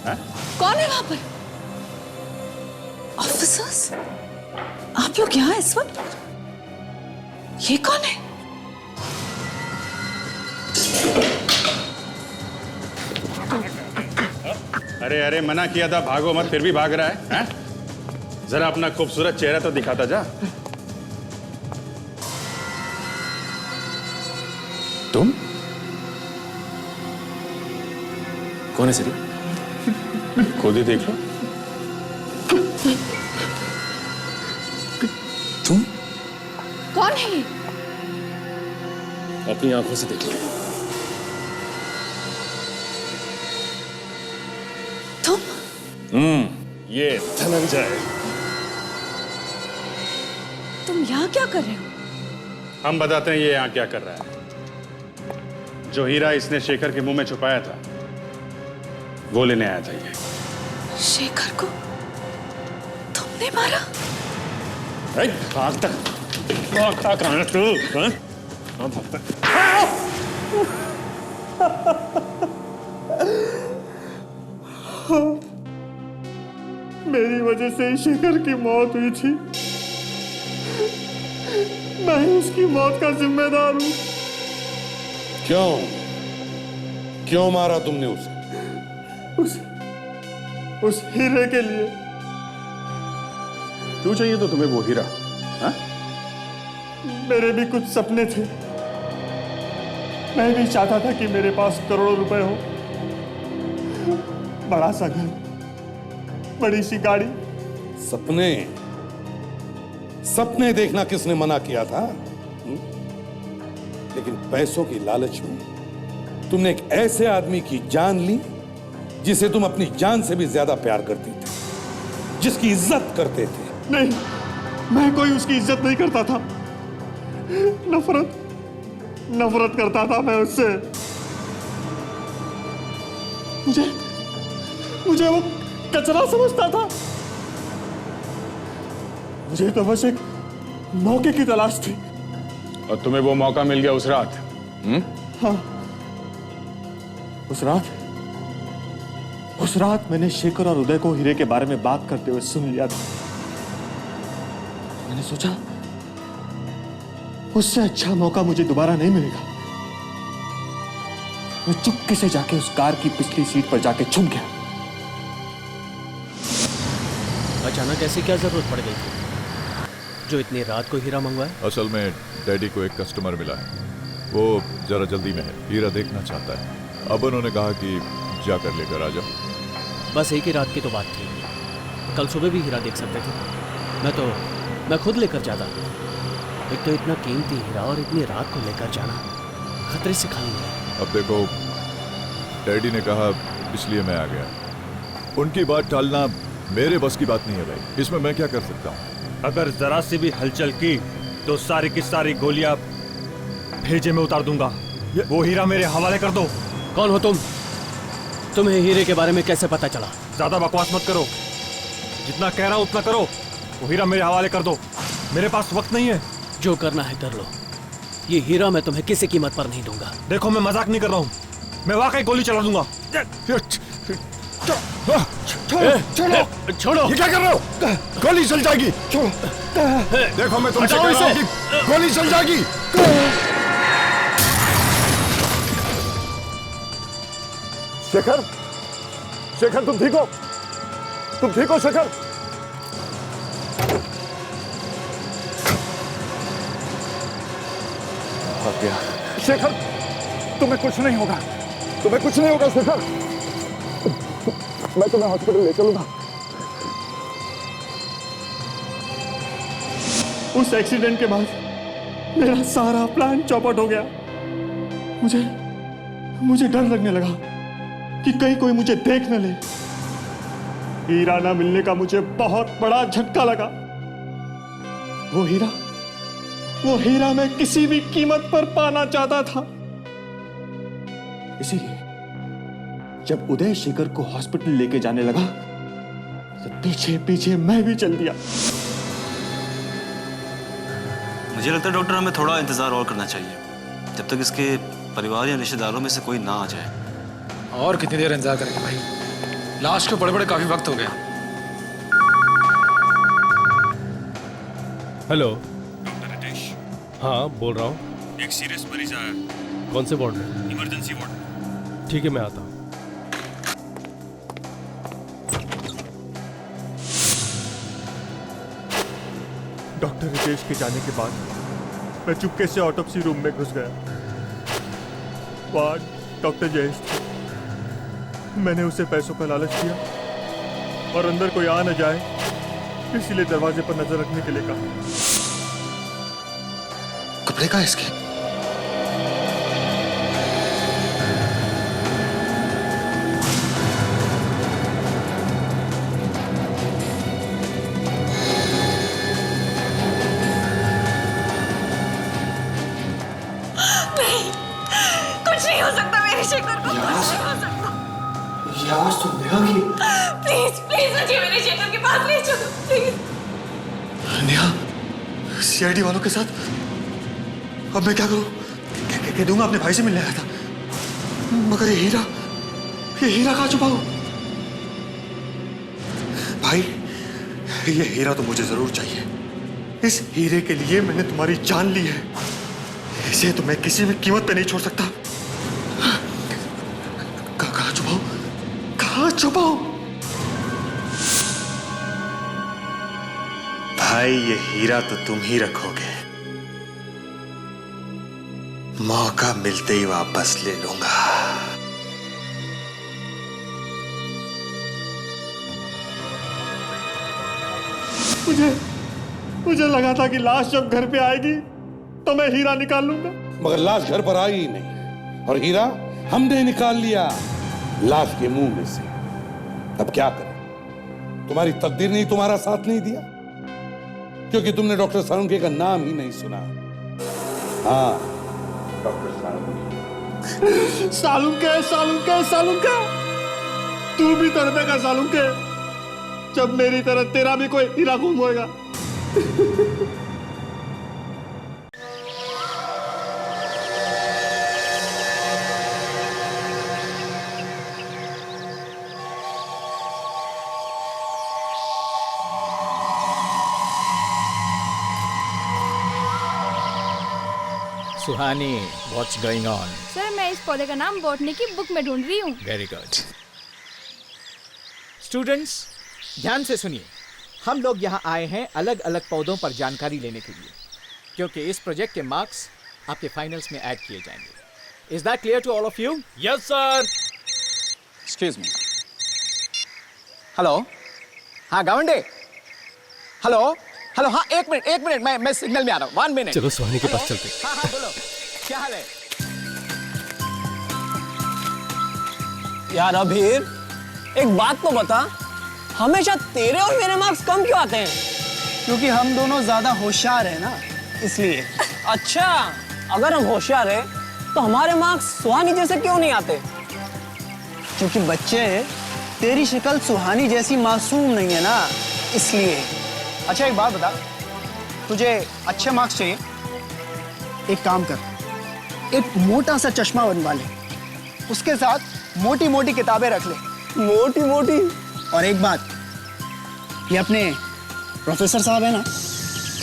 Speaker 13: हाँ?
Speaker 3: कौन है वहां पर? ऑफिसर्स? आप लोग यहाँ इस वक्त? ये कौन है?
Speaker 13: अरे अरे मना किया था भागो मत, फिर भी भाग रहा है, हाँ? जरा अपना खूबसूरत चेहरा तो दिखाता जा। तुम
Speaker 10: कौन है सर?
Speaker 13: खुद ही देख लो।
Speaker 10: तुम
Speaker 3: कौन है ये?
Speaker 10: अपनी आंखों से देख लो।
Speaker 3: तुम?
Speaker 13: ये धनंजय।
Speaker 3: तुम यहाँ क्या कर रहे हो?
Speaker 13: हम बताते हैं ये यहाँ क्या कर रहा है। जो हीरा इसने शेखर के मुंह में छुपाया था वो लेने आया था ये।
Speaker 3: शेखर को तुमने मारा?
Speaker 13: भाग तक कहां तू?
Speaker 1: मेरी वजह से ही शेखर की मौत हुई थी। मैं ही उसकी मौत का जिम्मेदार हूं।
Speaker 5: क्यों मारा तुमने उसे?
Speaker 1: उस हीरे के लिए।
Speaker 13: क्यों चाहिए तो तुम्हें वो हीरा? हा?
Speaker 1: मेरे भी कुछ सपने थे। मैं भी चाहता था कि मेरे पास करोड़ों रुपए हो, बड़ा सा घर, बड़ी सी गाड़ी।
Speaker 5: सपने देखना किसने मना किया था? लेकिन पैसों की लालच में तुमने एक ऐसे आदमी की जान ली जिसे तुम अपनी जान से भी ज्यादा प्यार करते थे, जिसकी इज्जत करते थे।
Speaker 1: नहीं, मैं कोई उसकी इज्जत नहीं करता था। नफरत करता था मैं उससे। मुझे वो कचरा समझता था। मुझे तो बस एक मौके की तलाश थी।
Speaker 13: और तुम्हें वो मौका मिल गया उस रात?
Speaker 1: हाँ, उस रात मैंने शेखर और उदय को हीरे के बारे में बात करते हुए सुन लिया था। मैंने सोचा उससे अच्छा मौका मुझे दोबारा नहीं मिलेगा। मैं चुपके से जाके उस कार की पिछली सीट पर जाके छुप गया।
Speaker 2: अचानक ऐसी क्या जरूरत पड़ गई थी जो इतनी रात को हीरा मंगवाए?
Speaker 20: असल में डैडी को एक कस्टमर मिला है, वो जरा जल्दी में है, हीरा देखना चाहता है। अब उन्होंने कहा कि जाकर लेकर आ जाओ।
Speaker 2: बस एक ही रात की तो बात थी, कल सुबह भी हीरा देख सकते थे। मैं खुद लेकर जाता। एक तो इतना कीमती हीरा और इतनी रात को लेकर जाना खतरे से खाली है।
Speaker 20: अब देखो, डैडी ने कहा इसलिए मैं आ गया। उनकी बात टालना मेरे बस की बात नहीं है भाई, इसमें मैं क्या कर सकता हूँ?
Speaker 1: अगर जरा सी भी हलचल की तो सारी की सारी गोलियां भेजे में उतार दूंगा। वो हीरा मेरे हवाले कर दो।
Speaker 2: कौन हो तुम? तुम्हें हीरे के बारे में कैसे पता चला?
Speaker 1: ज्यादा बकवास मत करो, जितना कह रहा हूं उतना करो। वो हीरा मेरे हवाले कर दो, मेरे पास वक्त नहीं है।
Speaker 2: जो करना है कर लो, ये हीरा मैं तुम्हें किसी कीमत पर नहीं दूंगा।
Speaker 1: देखो मैं मजाक नहीं कर रहा हूँ, मैं वाकई गोली चला दूंगा।
Speaker 20: छोड़ो,
Speaker 2: छोड़ो।
Speaker 20: ये क्या कर रहे हो? गोली चल जाएगी। छोड़ो। देखो मैं तुमसे कह रहा हूं कि गोली चल जाएगी। शेखर, शेखर तुम ठीक हो? तुम ठीक हो शेखर? भाग गया। शेखर, तुम्हें कुछ नहीं होगा, तुम्हें कुछ नहीं होगा शेखर। मैं तुम्हें हॉस्पिटल ले चलूंगा।
Speaker 1: उस एक्सीडेंट के बाद मेरा सारा प्लान चौपट हो गया। मुझे डर लगने लगा कि कहीं कोई मुझे देख न ले। हीरा ना मिलने का मुझे बहुत बड़ा झटका लगा। वो हीरा मैं किसी भी कीमत पर पाना चाहता था। इसीलिए जब उदय शेखर को हॉस्पिटल लेके जाने लगा तो पीछे पीछे मैं भी चल दिया।
Speaker 21: मुझे लगता है डॉक्टर हमें थोड़ा इंतजार और करना चाहिए, जब तक इसके परिवार या रिश्तेदारों में से कोई ना आ जाए।
Speaker 18: और कितनी देर इंतजार करेंगे भाई? लाश को बड़े काफी वक्त हो गया।
Speaker 22: Hello,
Speaker 1: doctor Ritesh.
Speaker 22: हाँ बोल रहा हूँ।
Speaker 1: एक सीरियस मरीज आया है।
Speaker 22: कौन से वार्ड में?
Speaker 1: Emergency ward.
Speaker 22: ठीक है मैं आता हूँ।
Speaker 1: डॉक्टर रितेश के जाने के बाद मैं चुपके से ऑटोप्सी रूम में घुस गया। वहां डॉक्टर जयेश थे। मैंने उसे पैसों का लालच दिया और अंदर कोई आ न जाए इसलिए दरवाजे पर नजर रखने के लिए कहा।
Speaker 11: कपड़े का इसके?
Speaker 3: कुछ नहीं हो सकता मेरे शेखर को। कुछ नहीं हो सकता।
Speaker 1: ये आवाज तो नेहा की।
Speaker 3: प्लीज प्लीज मुझे मेरे शेखर के पास ले चलो प्लीज।
Speaker 1: नेहा सीआईडी वालों के साथ? अब मैं क्या करूं? कह दूंगा अपने भाई से मिलने आया था, मगर ये हीरा कहाँ छुपा हो? भाई ये हीरा तो मुझे जरूर चाहिए। इस हीरे के लिए मैंने तुम्हारी जान ली है, इसे तो मैं किसी भी कीमत पे नहीं छोड़ सकता। कहाँ छुपाओ? कहाँ छुपाओ? भाई ये हीरा तो तुम ही रखोगे, मौका मिलते ही वापस ले लूंगा। मुझे लगा था कि लाश जब घर पे आएगी तो मैं हीरा निकाल लूंगा,
Speaker 5: मगर लाश घर पर आई ही नहीं और हीरा हमने निकाल लिया लाश के मुंह में से। अब क्या करें? तुम्हारी तकदीर ने तुम्हारा साथ नहीं दिया, क्योंकि तुमने डॉक्टर सालुंके का नाम ही नहीं सुना। हाँ, डॉक्टर
Speaker 1: सालुंके तू भी तड़पेगा सालुंके, जब मेरी तरह तेरा भी कोई हीरा गुम होएगा।
Speaker 9: सुहानी, व्हाट्स गोइंग ऑन?
Speaker 14: सर मैं इस पौधे का नाम बॉटनी की बुक में ढूंढ रही हूँ।
Speaker 9: Very good. स्टूडेंट्स ध्यान से सुनिए, हम लोग यहाँ आए हैं अलग अलग पौधों पर जानकारी लेने के लिए, क्योंकि इस प्रोजेक्ट के मार्क्स आपके फाइनल्स में ऐड किए जाएंगे। Is that clear to all of you?
Speaker 22: Yes sir.
Speaker 9: Excuse me. Hello, हाँ गावंडे, हेलो हेलो, हाँ एक मिनट, मैं सिग्नल में आ रहा हूँ, 1 मिनट।
Speaker 22: चलो सुहानी के पास चलते।
Speaker 9: हाँ हाँ बोलो, क्या हाल है?
Speaker 23: यार अभीर, एक बात तो बता, हमेशा तेरे और मेरे मार्क्स कम क्यों आते हैं?
Speaker 24: क्योंकि हम दोनों ज्यादा होशियार हैं ना, इसलिए।
Speaker 23: अच्छा, अगर हम होशियार हैं तो हमारे मार्क्स सुहानी जैसे क्यों नहीं आते?
Speaker 24: क्योंकि बच्चे, तेरी शक्ल सुहानी जैसी मासूम नहीं है ना, इसलिए। अच्छा एक बात बता, तुझे अच्छे मार्क्स चाहिए? एक काम कर, एक मोटा सा चश्मा बनवा ले, उसके साथ मोटी मोटी किताबें रख ले।
Speaker 23: मोटी मोटी?
Speaker 24: और एक बात, ये अपने प्रोफेसर साहब है ना,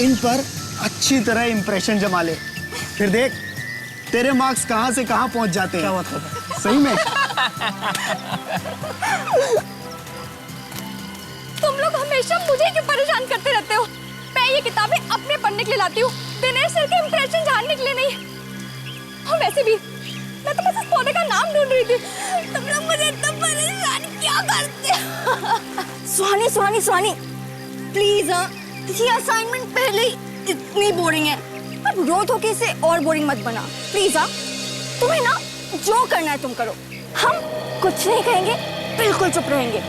Speaker 24: इन पर अच्छी तरह इंप्रेशन जमा ले, फिर देख तेरे मार्क्स कहाँ से कहाँ पहुंच जाते हैं। क्या मतलब है? सही में।
Speaker 14: तुम लोग हमेशा मुझे क्यों परेशान करते रहते हो? मैं ये किताबें अपने पढ़ने के लिए लाती हूँ, दिनेश सर के इंप्रेशन जानने के लिए नहीं। और वैसे भी मैं तो बस इस पौधे का नाम ढूंढ रही थी, तुम लोग मुझे इतना परेशान क्या करते हो? सुहानी प्लीज, ये असाइनमेंट पहले ही इतनी बोरिंग है, अब रोज होके इसे और बोरिंग मत बना प्लीज। तुम्हें ना जो करना है तुम करो, हम कुछ नहीं कहेंगे, बिल्कुल चुप रहेंगे।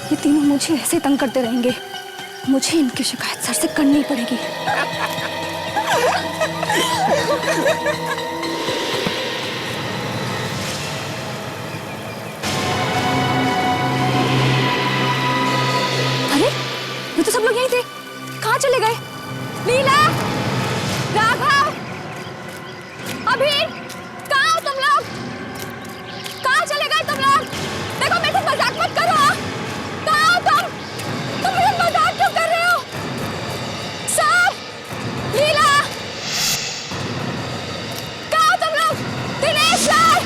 Speaker 14: ये तीनों मुझे ऐसे तंग करते रहेंगे, मुझे इनकी शिकायत सर से करनी पड़ेगी। अरे ये तो सब लोग यहीं थे, कहाँ चले गए? लीला, राघव, अभी कहाँ हो तुम लोग? कहाँ चले गए तुम लोग? देखो मेरे से मजाक मत करो। कहाँ हो तुम? तुम मुझे मजाक क्यों कर रहे हो? सर, लीला, कहाँ हो तुम लोग? दिनेश सर,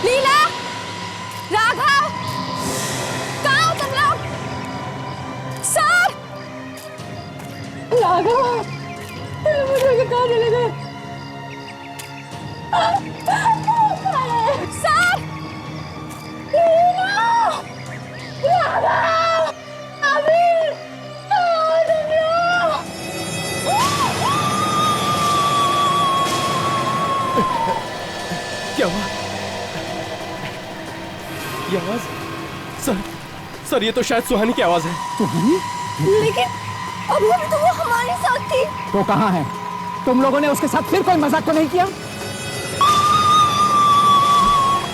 Speaker 14: लीला, राघव, कहाँ हो तुम लोग? सर, राघव, मुझे कहाँ चले गए? सर,
Speaker 22: क्या हुआ? ये आवाज? सर ये तो शायद सुहानी की आवाज है।
Speaker 14: लेकिन अभी तो वो हमारे साथ थी।
Speaker 9: तो कहाँ है? तुम लोगों ने उसके साथ फिर कोई मजाक तो नहीं किया?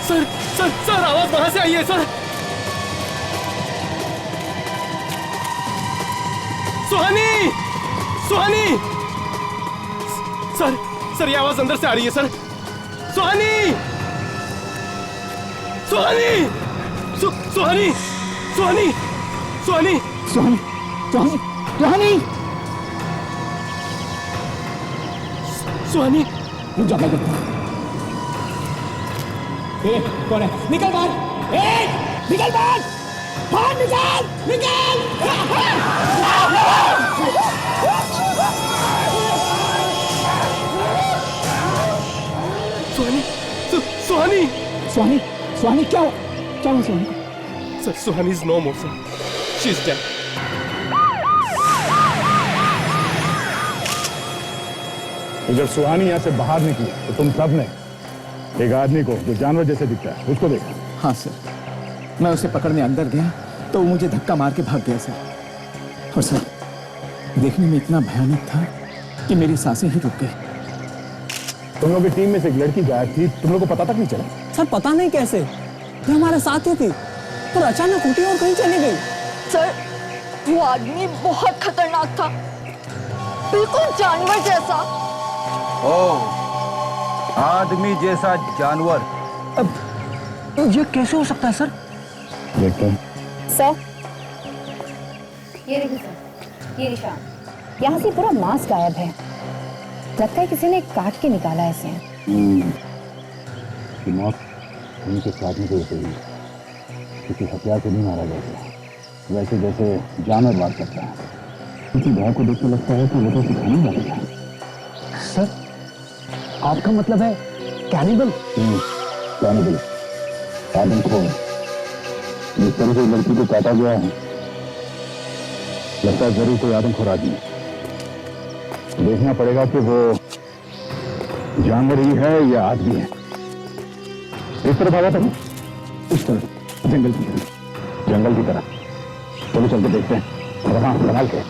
Speaker 22: सर आवाज वहां से आई है सर। सुहानी, सर ये आवाज अंदर से आ रही है सर। सुहानी,
Speaker 9: रुक जा, कौन है? निकल बाहर! निकल बाहर! बाहर निकल! सुहानी क्या हुआ Suhani?
Speaker 22: Sir Suhani is no more sir, she is dead.
Speaker 13: जब सुहानी यहाँ से बाहर निकली तो तुम सब ने एक आदमी को जो जानवर जैसे दिखता है उसको देखा?
Speaker 9: हाँ सर, मैं उसे पकड़ने अंदर गया तो वो मुझे धक्का मार के भाग गया सर। और सर देखने में इतना भयानक था कि मेरी सांसें ही रुक गई।
Speaker 13: तुम लोग की टीम में से एक लड़की गायब थी, तुम लोग को पता तक नहीं चला?
Speaker 23: सर पता नहीं कैसे, ये हमारे साथ ही थी पर अचानक उठी और कहीं चली गई।
Speaker 14: सर वो आदमी बहुत खतरनाक था, बिल्कुल जानवर जैसा।
Speaker 25: आदमी जैसा जानवर?
Speaker 23: अब ये कैसे हो सकता है सर?
Speaker 13: देखते हैं।
Speaker 14: सर
Speaker 4: ये देखिए सर, ये निशान यहाँ से पूरा मांस गायब है। लगता है किसी ने काट के निकाला है इसे।
Speaker 8: मौत उनके काटने की वजह है, किसी हथियार से नहीं मारा गया था, वैसे जैसे जानवर मार सकता है। किसी भाव को देख के लगता है कि वो तो सिखाने लगेगा।
Speaker 24: सर, आपका मतलब है कैनिबल?
Speaker 8: कैनिबल, आदमखोर। जिस तरह से लड़की को काटा गया है, लगता है जरूर कोई आदमखोर आदमी है। देखना पड़ेगा कि वो जानवर ही है या आदमी है। इस तरफ भागा था, इस तरफ, जंगल की तरफ, जंगल की तरफ। चलो चल के देखते हैं। और हाँ, संभाल के,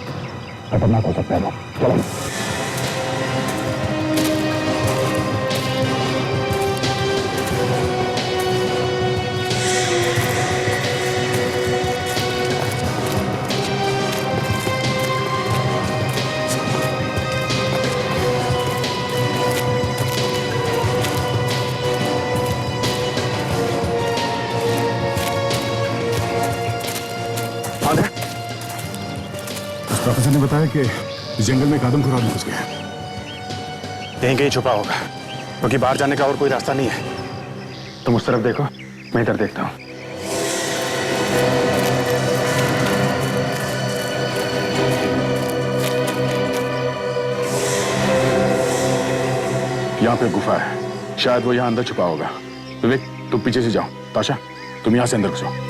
Speaker 8: खतरनाक हो सकता है वो। चलो।
Speaker 6: प्रोफेसर ने बताया कि इस जंगल में एक आदमखोर आदमी घुस गया है।
Speaker 8: कहीं कहीं छुपा होगा, क्योंकि बाहर जाने का और कोई रास्ता नहीं है। तुम उस तरफ देखो, मैं इधर देखता हूं। यहाँ पे गुफा है, शायद वो यहाँ अंदर छुपा होगा। विवेक, तुम पीछे से जाओ। ताशा, तुम यहाँ से अंदर घुसो।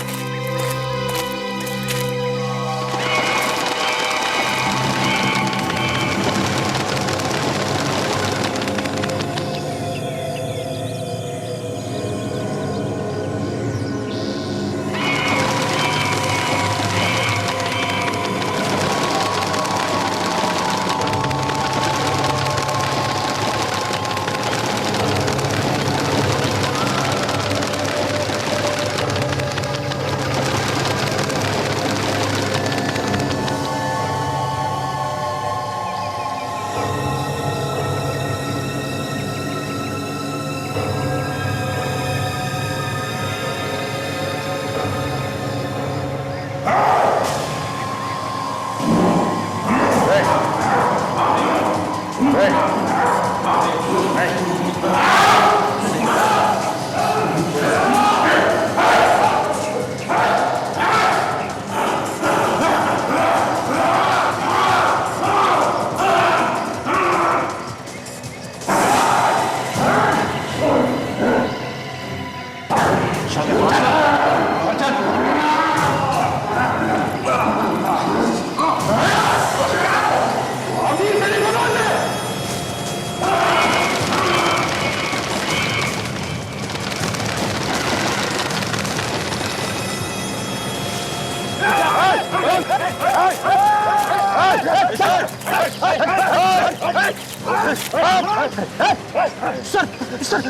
Speaker 24: सर, सर,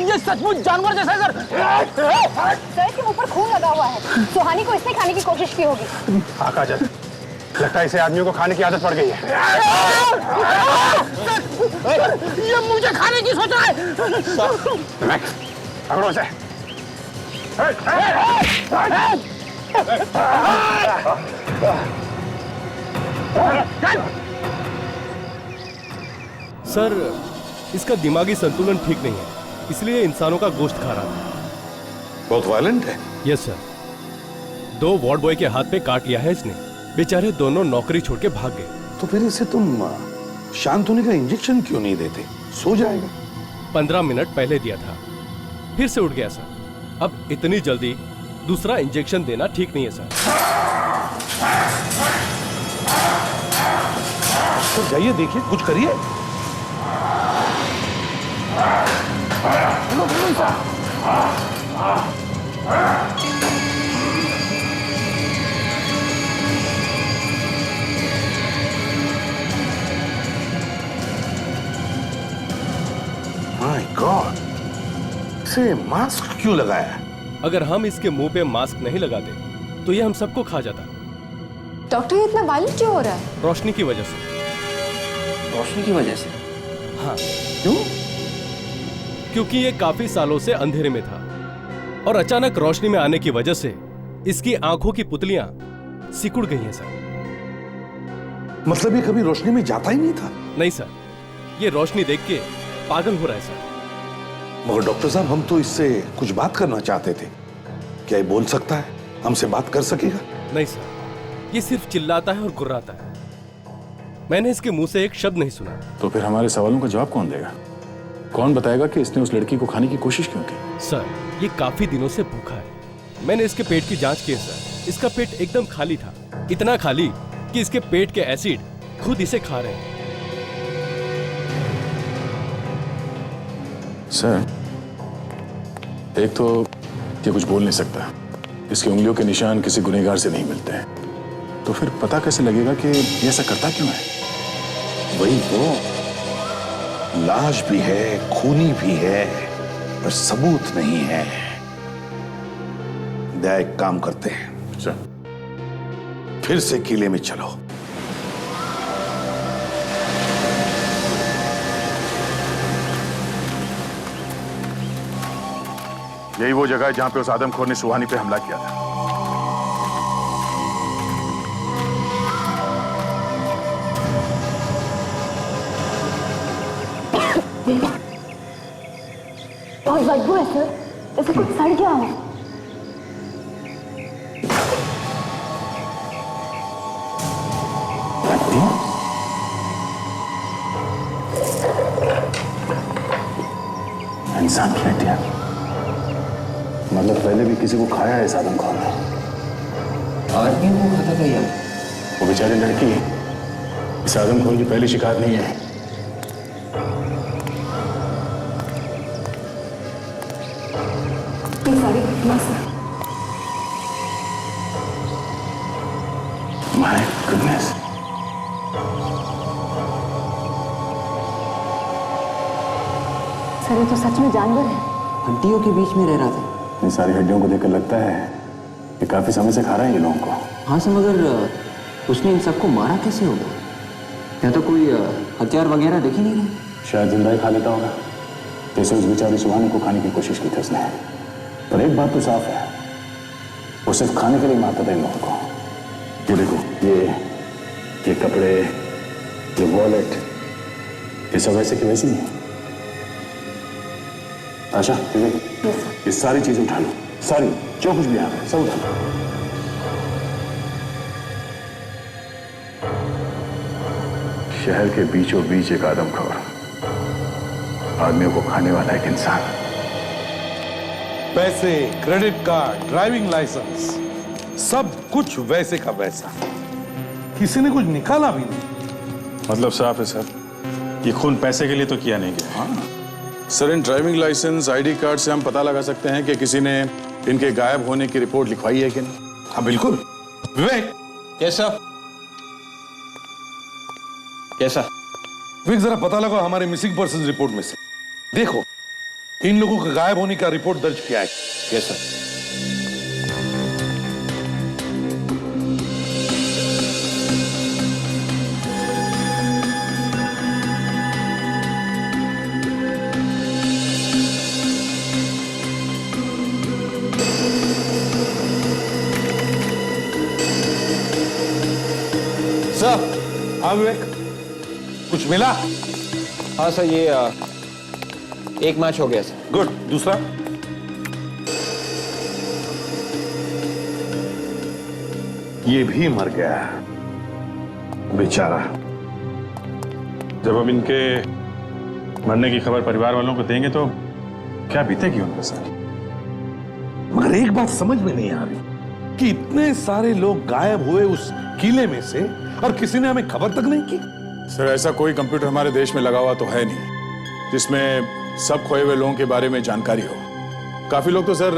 Speaker 24: ये सचमुच जानवर जैसा है सर।
Speaker 4: सर, इसके मुंह पर खून लगा हुआ है। सुहानी को इसने खाने की कोशिश की होगी।
Speaker 8: हाँ काजल, लगता है इसे आदमियों को खाने की आदत पड़ गई है।
Speaker 24: सर, ये मुझे खाने की सोच रहा है।
Speaker 8: पकड़ो इसे।
Speaker 22: सर, इसका दिमागी संतुलन ठीक नहीं है, इसलिए इंसानों का गोश्त खा रहा था।
Speaker 5: बहुत वायलेंट है।
Speaker 22: यस सर, 2 वार्ड बॉय के हाथ पे काट लिया है इसने। बेचारे दोनों नौकरी छोड़ के भाग गए।
Speaker 5: तो फिर इसे तुम शांत होने का इंजेक्शन क्यों नहीं देते? सो जाएगा।
Speaker 22: 15 मिनट पहले दिया था, फिर से उठ गया सर। अब इतनी जल्दी दूसरा इंजेक्शन देना ठीक नहीं है सर।
Speaker 5: तो जाइए, देखिए, कुछ करिए। माय गॉड, इसे मास्क क्यों लगाया?
Speaker 22: अगर हम इसके मुंह पे मास्क नहीं लगाते तो ये हम सबको खा जाता।
Speaker 7: डॉक्टर, ये इतना वायलेंट क्यों हो रहा है?
Speaker 22: रोशनी की वजह से।
Speaker 23: रोशनी की वजह से?
Speaker 22: हाँ।
Speaker 5: क्यों?
Speaker 22: क्योंकि ये काफी सालों से अंधेरे में था और अचानक रोशनी में आने की वजह से इसकी आंखों की पुतलियां सिकुड़ गई हैं सर।
Speaker 5: मतलब ये कभी रोशनी में जाता ही नहीं था?
Speaker 22: नहीं सर, ये रोशनी देख के पागल हो रहा है सर।
Speaker 5: मगर डॉक्टर साहब, हम तो इससे कुछ बात करना चाहते थे। क्या ये बोल सकता है? हमसे बात कर सकेगा?
Speaker 22: नहीं सर, ये सिर्फ चिल्लाता है और गुर्राता है। मैंने इसके मुंह से एक शब्द नहीं सुना।
Speaker 6: तो फिर हमारे सवालों का जवाब कौन देगा? कौन बताएगा कि इसने उस लड़की को खाने की कोशिश क्यों की?
Speaker 22: सर, ये काफी दिनों से भूखा है। मैंने इसके पेट की जांच की है सर। इसका पेट एकदम खाली था, इतना खाली कि इसके पेट के एसिड खुद इसे खा रहे हैं।
Speaker 6: सर, एक तो ये कुछ बोल नहीं सकता, इसकी उंगलियों के निशान किसी गुनहगार से नहीं मिलते हैं, तो फिर पता कैसे लगेगा कि ये ऐसा करता क्यों है?
Speaker 5: वही तो, लाश भी है, खूनी भी है, पर सबूत नहीं है। दया, एक काम करते हैं, फिर से किले में चलो।
Speaker 6: यही वो जगह है जहां पे उस आदमखोर ने सुहानी पे हमला किया था।
Speaker 4: बहुत बदबू है सर, जैसे कुछ सड़ गया हो।
Speaker 6: इंसान की हड्डियां, मतलब पहले भी किसी को खाया है इस आदमखोर ने।
Speaker 12: आदमी को खाता था यार।
Speaker 6: वो बेचारी लड़की इस आदमखोर की पहली शिकार नहीं है। My goodness.
Speaker 4: सर, ये तो सच में जानवर है।
Speaker 12: हड्डियों के बीच में रह रहा था।
Speaker 6: इन सारी हड्डियों को देखकर लगता है कि काफी समय से खा रहा है ये लोगों को।
Speaker 12: हाँ सर, मगर उसने इन सबको मारा कैसे होगा? या तो कोई हथियार वगैरह देख ही नहीं रहे।
Speaker 6: शायद जिंदा ही खा लेता होगा, जैसे उस बेचारी सुहानी को खाने की कोशिश की थी उसने। पर एक बात तो साफ है, वो सिर्फ खाने के लिए मारता था इन लोगों को। ये देखो, ये कपड़े, ये वॉलेट, ये सब वैसे की वैसी ही है। आशा, ये सारी चीजें उठा लो, सारी, जो कुछ भी यहाँ है सब उठा लो। शहर के बीचों बीच एक आदमखोर, आदमियों को खाने वाला एक इंसान।
Speaker 5: पैसे, क्रेडिट कार्ड, ड्राइविंग लाइसेंस, सब कुछ वैसे का वैसा। किसी ने कुछ निकाला भी नहीं।
Speaker 6: मतलब साफ है सर, ये खून पैसे के लिए तो किया नहीं गया। हाँ sir, in driving licence, ID card से हम पता लगा सकते हैं कि किसी ने इनके गायब होने की रिपोर्ट लिखवाई है कि नहीं।
Speaker 5: हाँ बिल्कुल। विवेक।
Speaker 18: कैसा कैसा
Speaker 5: विवेक, जरा पता लगा हमारे मिसिंग पर्सन रिपोर्ट में से। देखो, इन लोगों का गायब होने का रिपोर्ट दर्ज किया है।
Speaker 18: कैसा?
Speaker 5: सर। हाँ विवेक, कुछ मिला?
Speaker 18: हाँ सर, ये एक मैच हो गया सर।
Speaker 5: गुड। दूसरा? ये भी मर गया बेचारा।
Speaker 6: जब अब इनके मरने की खबर परिवार वालों को देंगे तो क्या बीतेगी उनके साथ।
Speaker 5: मगर एक बात समझ में नहीं आ रही कि इतने सारे लोग गायब हुए उस किले में से और किसी ने हमें खबर तक नहीं की।
Speaker 6: सर, ऐसा कोई कंप्यूटर हमारे देश में लगा हुआ तो है नहीं जिसमें सब खोए हुए लोगों के बारे में जानकारी हो। काफी लोग तो सर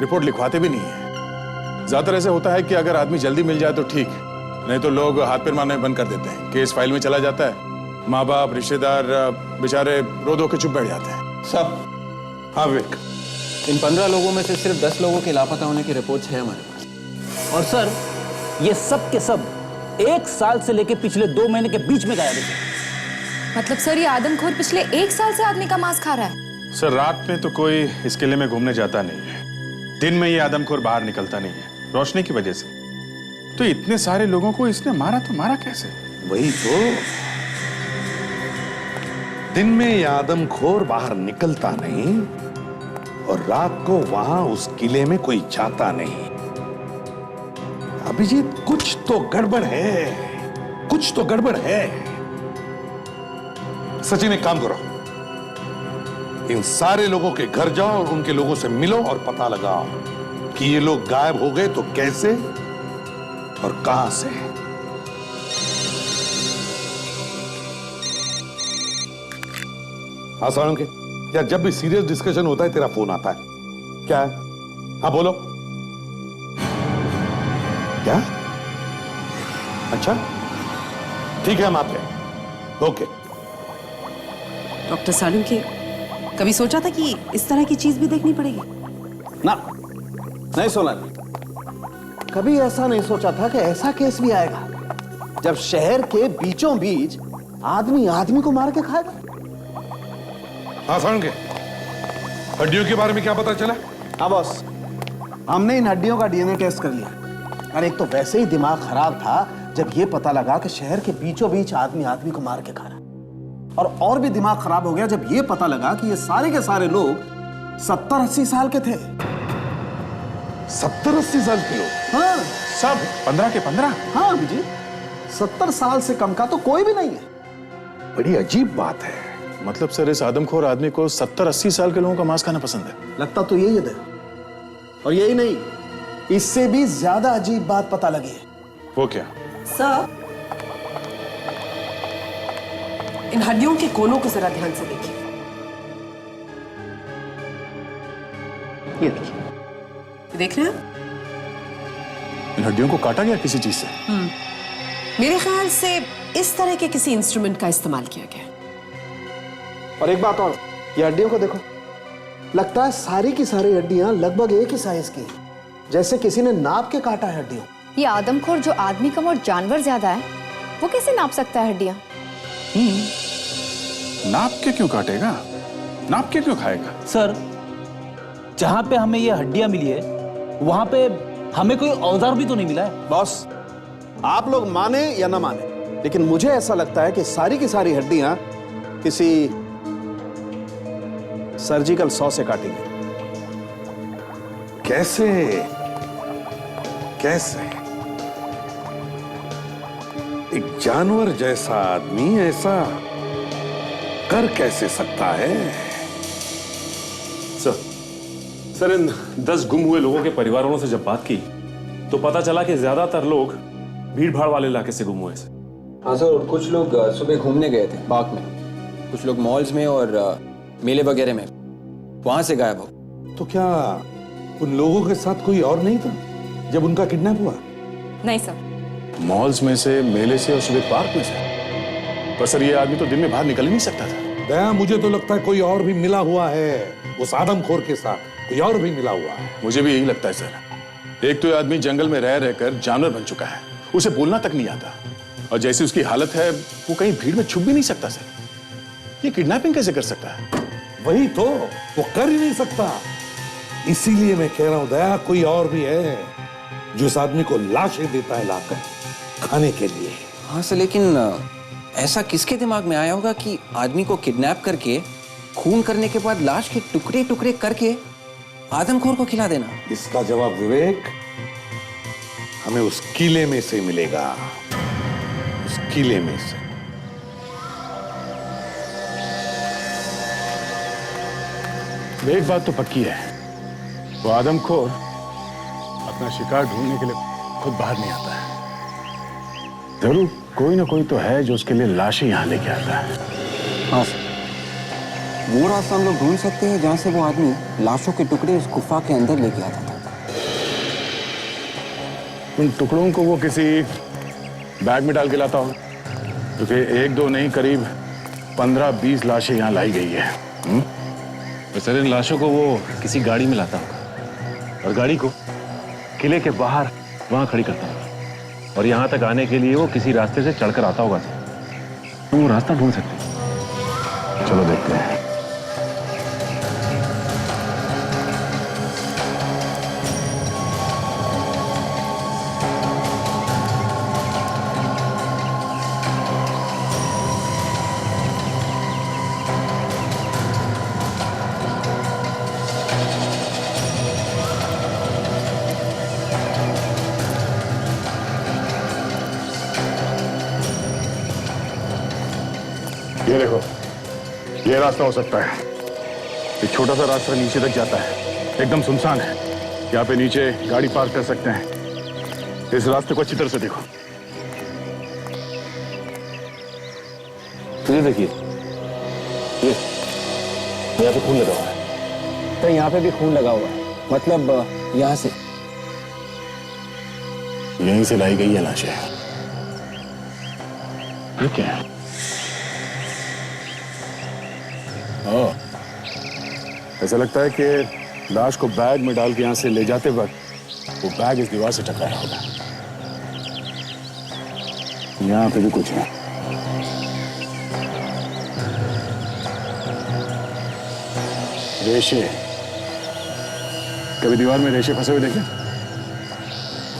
Speaker 6: रिपोर्ट लिखवाते भी नहीं है। ज्यादातर ऐसे होता है कि अगर आदमी जल्दी मिल जाए तो ठीक, नहीं तो लोग हाथ पैर मारने बंद कर देते हैं। केस फाइल में चला जाता है, माँ बाप, रिश्तेदार बेचारे रो धो के चुप बैठ जाते हैं।
Speaker 18: सब।
Speaker 5: हाँ विवेक,
Speaker 18: इन 15 लोगों में से सिर्फ 10 लोगों के लापता होने की रिपोर्ट है हमारे पास।
Speaker 12: और सर, ये सब के सब 1 साल से लेके पिछले 2 महीने के बीच में गायब है।
Speaker 7: मतलब सर, ये आदमखोर पिछले 1 साल से आदमी का मांस खा रहा है?
Speaker 6: सर, रात में तो कोई इस किले में घूमने जाता नहीं है, दिन में ये आदमखोर बाहर निकलता नहीं है, रोशनी की वजह से। तो इतने सारे लोगों को इसने मारा तो मारा कैसे?
Speaker 5: वही तो, दिन में ये आदमखोर बाहर निकलता नहीं और रात को वहां उस किले में कोई जाता नहीं। अभिजीत, कुछ तो गड़बड़ है, कुछ तो गड़बड़ है। सचिन, एक काम करो, इन सारे लोगों के घर जाओ और उनके लोगों से मिलो और पता लगाओ कि ये लोग गायब हो गए तो कैसे और कहां से। हाँ सारण के, यार जब भी सीरियस डिस्कशन होता है तेरा फोन आता है, क्या है? हाँ बोलो। क्या? अच्छा ठीक है, हम आते हैं। ओके।
Speaker 10: डॉक्टर सालुंके, कभी सोचा था कि इस तरह की चीज भी देखनी पड़ेगी?
Speaker 24: ना, नहीं सोना। कभी ऐसा नहीं सोचा था कि ऐसा केस भी आएगा जब शहर के बीचों बीच आदमी आदमी को मार के खाएगा।
Speaker 5: हाँ सारण के, हड्डियों के बारे में क्या पता चला?
Speaker 24: हाँ बॉस, हमने इन हड्डियों का डीएनए टेस्ट कर लिया। और एक तो वैसे ही दिमाग खराब था जब ये पता लगा कि शहर के बीचों बीच आदमी आदमी को मार के खा रहा है। और भी दिमाग खराब हो गया जब ये पता लगा कि ये सारे के सारे लोग 70-80 साल के थे।
Speaker 5: 70-80 साल के लोग?
Speaker 24: हाँ,
Speaker 13: सब 15 के 15?
Speaker 24: हाँ जी, 70 साल से कम का तो कोई भी नहीं है।
Speaker 5: बड़ी अजीब बात है।
Speaker 6: मतलब सर, इस आदमखोर आदमी को 70-80 साल के लोगों का मांस खाना पसंद है?
Speaker 24: लगता तो यही है। और यही नहीं, इससे भी ज्यादा अजीब बात पता लगी है।
Speaker 6: वो क्या?
Speaker 10: सर, इन हड्डियों के कोनों को जरा ध्यान से देखिए। ये देखिए, देख रहे हैं?
Speaker 6: इन हड्डियों को काटा गया किसी चीज से?
Speaker 10: मेरे ख्याल से इस तरह के किसी इंस्ट्रूमेंट का इस्तेमाल किया गया।
Speaker 24: और एक बात और, ये हड्डियों को देखो, लगता है सारी की सारी हड्डियां लगभग एक ही साइज की हैं, जैसे किसी ने नाप के काटा है हड्डियों।
Speaker 4: ये आदमखोर जो आदमी कम और जानवर ज्यादा है, वो कैसे नाप सकता है हड्डियां?
Speaker 13: नाप के क्यों काटेगा? नाप के क्यों खाएगा?
Speaker 15: सर, जहां पे हमें ये हड्डियां मिली है, वहां पे हमें कोई औजार भी तो नहीं मिला है।
Speaker 24: बॉस, आप लोग माने या ना माने, लेकिन मुझे ऐसा लगता है कि सारी की सारी हड्डियां किसी सर्जिकल सॉ से काटी गई।
Speaker 5: कैसे? कैसे? एक जानवर जैसा आदमी ऐसा कर कैसे सकता है?
Speaker 11: सर, इन 10 गुम हुए लोगों के परिवारों से जब बात की तो पता चला कि ज्यादातर लोग भीड़ भाड़ वाले इलाके से गुम हुए थे।
Speaker 12: हाँ सर, और कुछ लोग सुबह घूमने गए थे पार्क में, कुछ लोग मॉल्स में और मेले वगैरह में, वहां से गायब हो।
Speaker 5: तो क्या उन लोगों के साथ कोई और नहीं था जब उनका किडनैप हुआ?
Speaker 10: नहीं सर।
Speaker 6: मॉल्स में से, मेले से और सुबह पार्क में से? पर सर, ये आदमी तो दिन में बाहर निकल ही नहीं सकता था।
Speaker 5: दया, मुझे तो लगता है कोई और भी मिला हुआ है उस आदमखोर के साथ, कोई और भी मिला हुआ है।
Speaker 6: मुझे भी यही लगता है सर। एक तो ये आदमी जंगल में रह रहकर जानवर बन चुका है, उसे बोलना तक नहीं आता, और जैसी उसकी हालत है वो कहीं भीड़ में छुप भी नहीं सकता सर। ये किडनैपिंग कैसे कर सकता है?
Speaker 5: वही तो, वो कर ही नहीं सकता। इसीलिए मैं कह रहा हूं दया, कोई और भी है जो इस आदमी को लाशें देता है लाकर खाने के लिए।
Speaker 12: हाँ सर, लेकिन ऐसा किसके दिमाग में आया होगा कि आदमी को किडनैप करके खून करने के बाद लाश के टुकड़े टुकड़े करके आदमखोर को खिला देना?
Speaker 5: इसका जवाब विवेक हमें उस किले में से मिलेगा, उस किले में से।
Speaker 6: एक बात तो पक्की है, वो आदमखोर अपना शिकार ढूंढने के लिए खुद बाहर नहीं आता है। जरूर कोई ना कोई तो है जो उसके लिए लाशें यहां लेके आता है।
Speaker 12: हाँ सर, वो रास्ता हम लोग ढूंढ सकते हैं जहां से वो आदमी लाशों के टुकड़े उस गुफा के अंदर लेके आता था।
Speaker 6: उन टुकड़ों को वो किसी बैग में डाल के लाता हो, क्योंकि 1-2 नहीं, करीब 15-20 लाशें यहाँ लाई गई है।
Speaker 11: तो सर, इन लाशों को वो किसी गाड़ी में लाता होगा और गाड़ी को किले के बाहर वहां खड़ी करता होगा, और यहाँ तक आने के लिए वो किसी रास्ते से चढ़कर आता होगा। तो वो रास्ता ढूंढ सकते हैं।
Speaker 6: चलो देखते हैं।
Speaker 13: ये देखो, ये रास्ता हो सकता है। एक छोटा सा रास्ता नीचे तक जाता है, एकदम सुनसान है। यहाँ पे नीचे गाड़ी पार्क कर सकते हैं। इस रास्ते को अच्छी तरह से देखो।
Speaker 11: ये देखिए, ये यहाँ पे खून लगा हुआ है।
Speaker 12: तो यहाँ पे भी खून लगा हुआ है, मतलब यहाँ से
Speaker 13: यहीं से लाई गई है लाशें। ये क्या है? ओह, ऐसा लगता है कि लाश को बैग में डाल के यहां से ले जाते वक्त वो बैग इस दीवार से टकराया होगा। यहां पे भी कुछ है। रेशे, कभी दीवार में रेशे फंसे हुए देखे?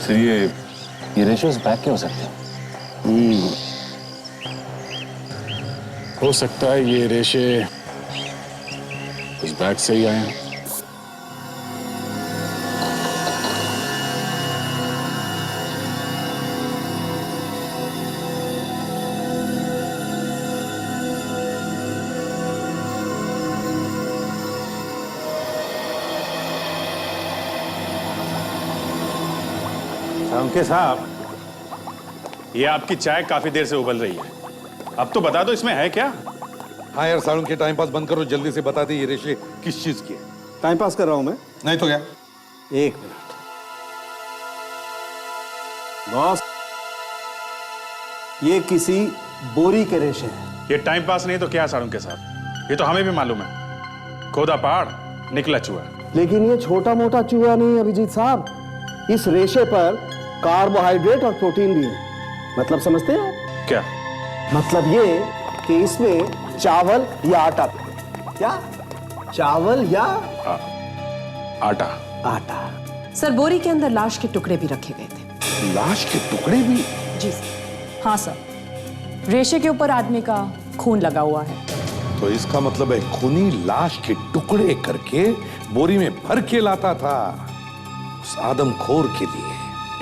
Speaker 13: सर ये रेशे उस बैग के हो सकते हैं। हो सकता है ये रेशे उस बैग से ही आए हैं।
Speaker 2: सामके साहब, ये आपकी चाय काफी देर से उबल रही है। अब तो बता दो इसमें है क्या?
Speaker 5: हाँ यार, सालून के टाइम पास बंद करो, जल्दी से बता दे ये रेशे किस चीज की है।
Speaker 24: टाइम पास कर रहा हूं मैं।
Speaker 5: नहीं तो क्या?
Speaker 24: एक मिनट बॉस, ये किसी बोरी के रेशे हैं।
Speaker 2: ये टाइम पास नहीं तो क्या सारुण के साथ? ये तो हमें भी मालूम है, खोदा पहाड़ निकला चूहा।
Speaker 24: लेकिन ये छोटा मोटा चूहा नहीं अभिजीत साहब, इस रेशे पर कार्बोहाइड्रेट और प्रोटीन भी है। मतलब समझते हैं
Speaker 2: क्या?
Speaker 24: मतलब ये कि इसमें चावल या आटा, क्या चावल या
Speaker 13: आटा।
Speaker 10: आटा। सर, बोरी के अंदर लाश के टुकड़े भी रखे गए थे।
Speaker 5: लाश के टुकड़े भी?
Speaker 10: जी सर। हाँ सर, रेशे के ऊपर आदमी का खून लगा हुआ है।
Speaker 5: तो इसका मतलब है खूनी लाश के टुकड़े करके बोरी में भर के लाता था उस आदमखोर के लिए।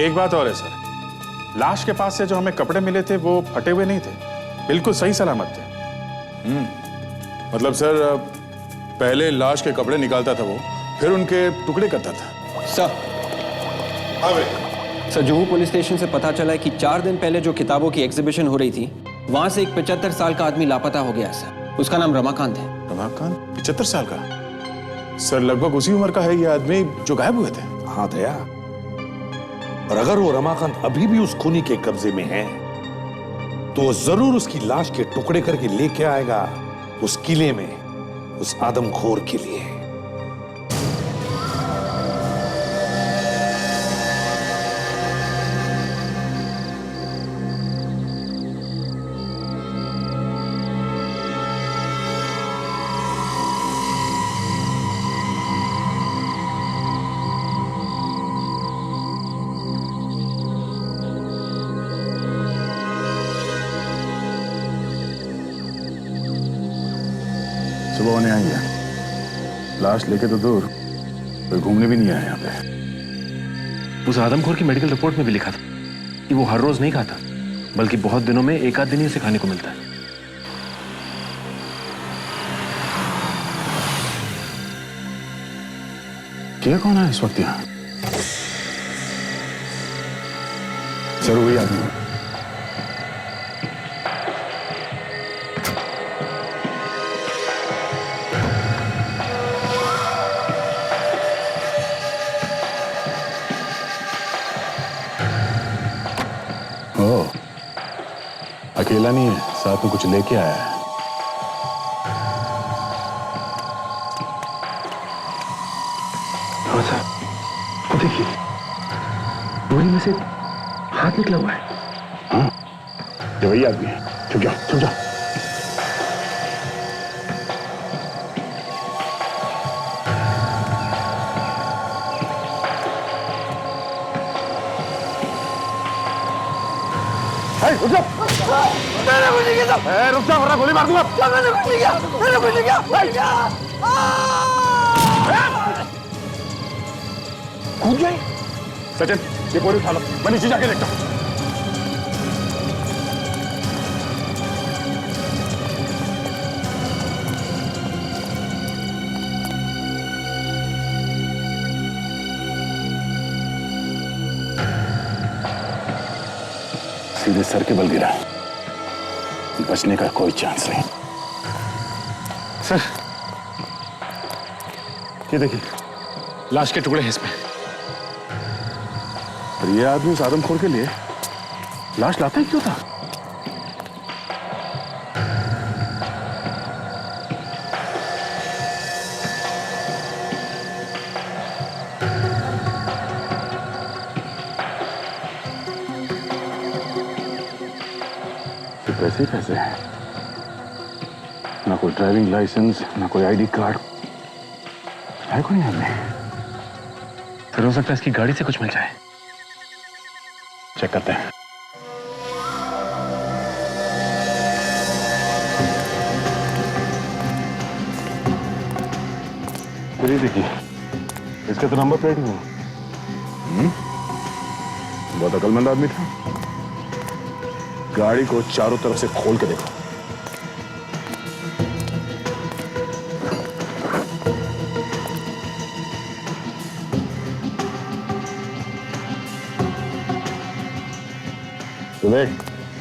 Speaker 2: एक बात और है सर, लाश के पास से जो हमें कपड़े मिले थे वो फटे हुए नहीं थे, बिल्कुल सही सलामत थे।
Speaker 13: मतलब सर, पहले लाश के कपड़े निकालता था वो, फिर उनके टुकड़े करता था।
Speaker 12: Sir, sir Juhu police station से पता चला है कि 4 दिन पहले जो किताबों की एग्जीबिशन हो रही थी, वहां से एक 75 साल का आदमी लापता हो गया सर। उसका नाम रमाकांत है।
Speaker 13: रमाकांत? 75 साल का? सर लगभग उसी उम्र का है ये आदमी जो गायब हुए थे।
Speaker 5: हाँ दया, और अगर वो रमाकांत अभी भी उस खूनी के कब्जे में है तो वो जरूर उसकी लाश के टुकड़े करके लेके आएगा उस किले में उस आदमखोर के लिए।
Speaker 13: सुबह होने आई है, लाश लेके तो दूर, कोई घूमने भी नहीं आया यहाँ पे।
Speaker 16: उस आदमखोर की मेडिकल रिपोर्ट में भी लिखा था कि वो हर रोज नहीं खाता, बल्कि बहुत दिनों में एक आध दिन ही उसे खाने को मिलता है।
Speaker 13: क्या कौन है इस वक्त यहाँ? सर वही आदमी। अकेला नहीं है, साथ में कुछ लेके आया है।
Speaker 16: हाँ साहब, वो देखिए, बोरी में से हाथ निकला हुआ है।
Speaker 13: हाँ, ये वही आदमी है। छुप जाओ, छुप जाओ।
Speaker 24: रुक जाओ, मैंने कुछ नहीं किया। रुक जाओ वरना गोली मार दूंगा। मैंने कुछ नहीं किया, मैंने कुछ नहीं किया।
Speaker 13: कूद गए। सचिन, ये बोरी उठा लो, मैं नीचे जाके देखता हूँ।
Speaker 6: सीधे सर के बल गिरा। बचने का कोई चांस नहीं।
Speaker 16: सर, ये देखिए, लाश के टुकड़े हैं इसमें।
Speaker 6: और ये आदमी उस आदमखोर के लिए लाश लाता ही क्यों था? तो पैसे कैसे हैं? ना कोई ड्राइविंग लाइसेंस, ना कोई आईडी कार्ड, है कोई आदमी?
Speaker 16: सर, हो सकता है इसकी गाड़ी से कुछ मिल जाए।
Speaker 6: चेक करते हैं। ये देखिए, इसका तो नंबर प्लेट नहीं है। बहुत अकलमंद आदमी था। गाड़ी को चारों तरफ से खोल के देखो।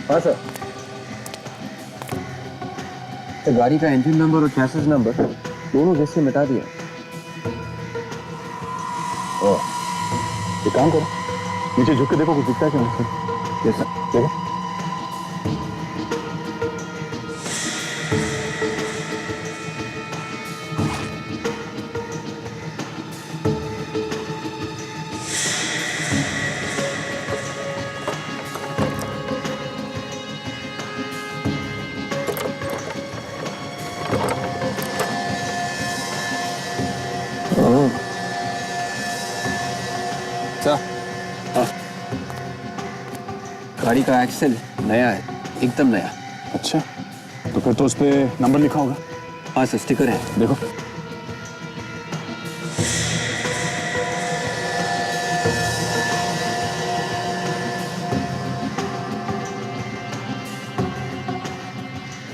Speaker 12: हाँ सर, तो गाड़ी का इंजन नंबर और चैसिस नंबर दोनों जैसे मिटा दिया।
Speaker 6: एक काम करो, नीचे झुक के देखो कुछ दिखता है क्या मुझसे?
Speaker 12: Yes sir.
Speaker 6: देखो।
Speaker 12: गाड़ी का एक्सेल नया है, एकदम नया।
Speaker 6: अच्छा, तो फिर तो उस पे नंबर लिखा होगा।
Speaker 12: हाँ सर, स्टिकर है,
Speaker 6: देखो।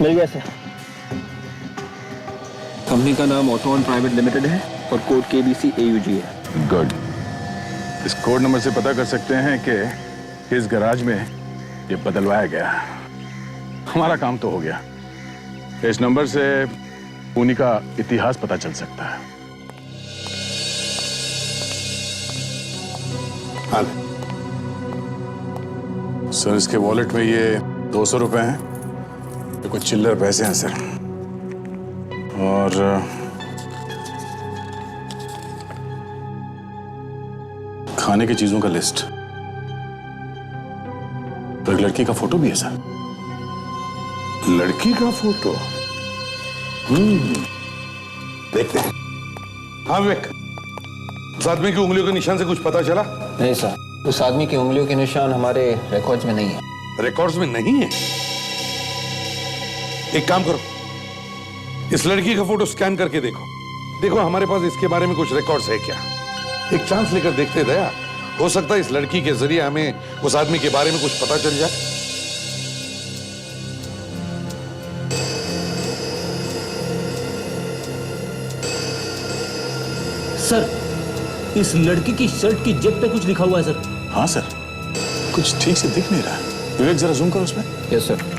Speaker 12: मिल गया सर। कंपनी का नाम ऑटोन प्राइवेट लिमिटेड है और कोड KBC AUG है।
Speaker 6: गुड। इस कोड नंबर से पता कर सकते हैं कि इस गैराज में ये बदलवाया गया। हमारा काम तो हो गया। इस नंबर से पुणे का इतिहास पता चल सकता है। हाँ सर, इसके वॉलेट में ये 200 रुपए हैं, ये कुछ चिल्लर पैसे हैं सर, और खाने की चीजों का लिस्ट, तो एक लड़की का फोटो भी है सर।
Speaker 5: लड़की का फोटो? देखते हैं। हाँ विवेक, उस आदमी की उंगलियों के निशान से कुछ पता चला?
Speaker 12: नहीं सर, उस आदमी की उंगलियों के निशान हमारे रिकॉर्ड्स में नहीं है।
Speaker 5: रिकॉर्ड्स में नहीं है? एक काम करो, इस लड़की का फोटो स्कैन करके देखो। देखो हमारे पास इसके बारे में कुछ रिकॉर्ड्स है क्या। एक चांस लेकर देखते दया, हो सकता है इस लड़की के जरिए हमें उस आदमी के बारे में कुछ पता चल जाए।
Speaker 15: सर, इस लड़की की शर्ट की जेब पे कुछ लिखा हुआ है सर।
Speaker 6: हाँ सर, कुछ ठीक से दिख नहीं रहा। विवेक जरा जूम करो उसमें।
Speaker 12: Yes sir.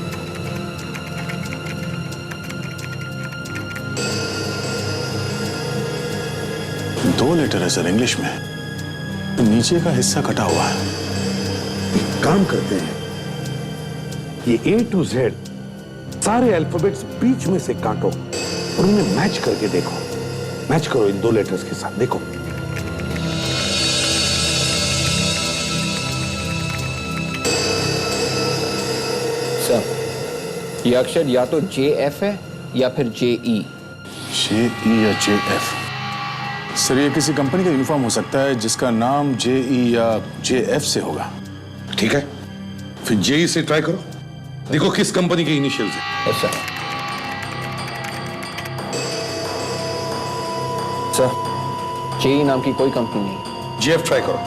Speaker 6: दो लेटर है सर इंग्लिश में, तो नीचे का हिस्सा कटा हुआ है।
Speaker 5: एक काम करते हैं, ये A to Z सारे अल्फाबेट्स बीच में से काटो और उन्हें मैच करके देखो। मैच करो इन दो लेटर्स के साथ, देखो।
Speaker 12: सर, ये अक्षर या तो JF है या फिर JE।
Speaker 6: JE या JF? सर, ये किसी कंपनी का यूनिफॉर्म हो सकता है जिसका नाम JE या JF से होगा।
Speaker 5: ठीक है, फिर JE से ट्राई करो, देखो किस कंपनी के इनिशियल्स है।
Speaker 12: सर, सर, JE नाम की कोई कंपनी नहीं।
Speaker 5: JF ट्राई करो।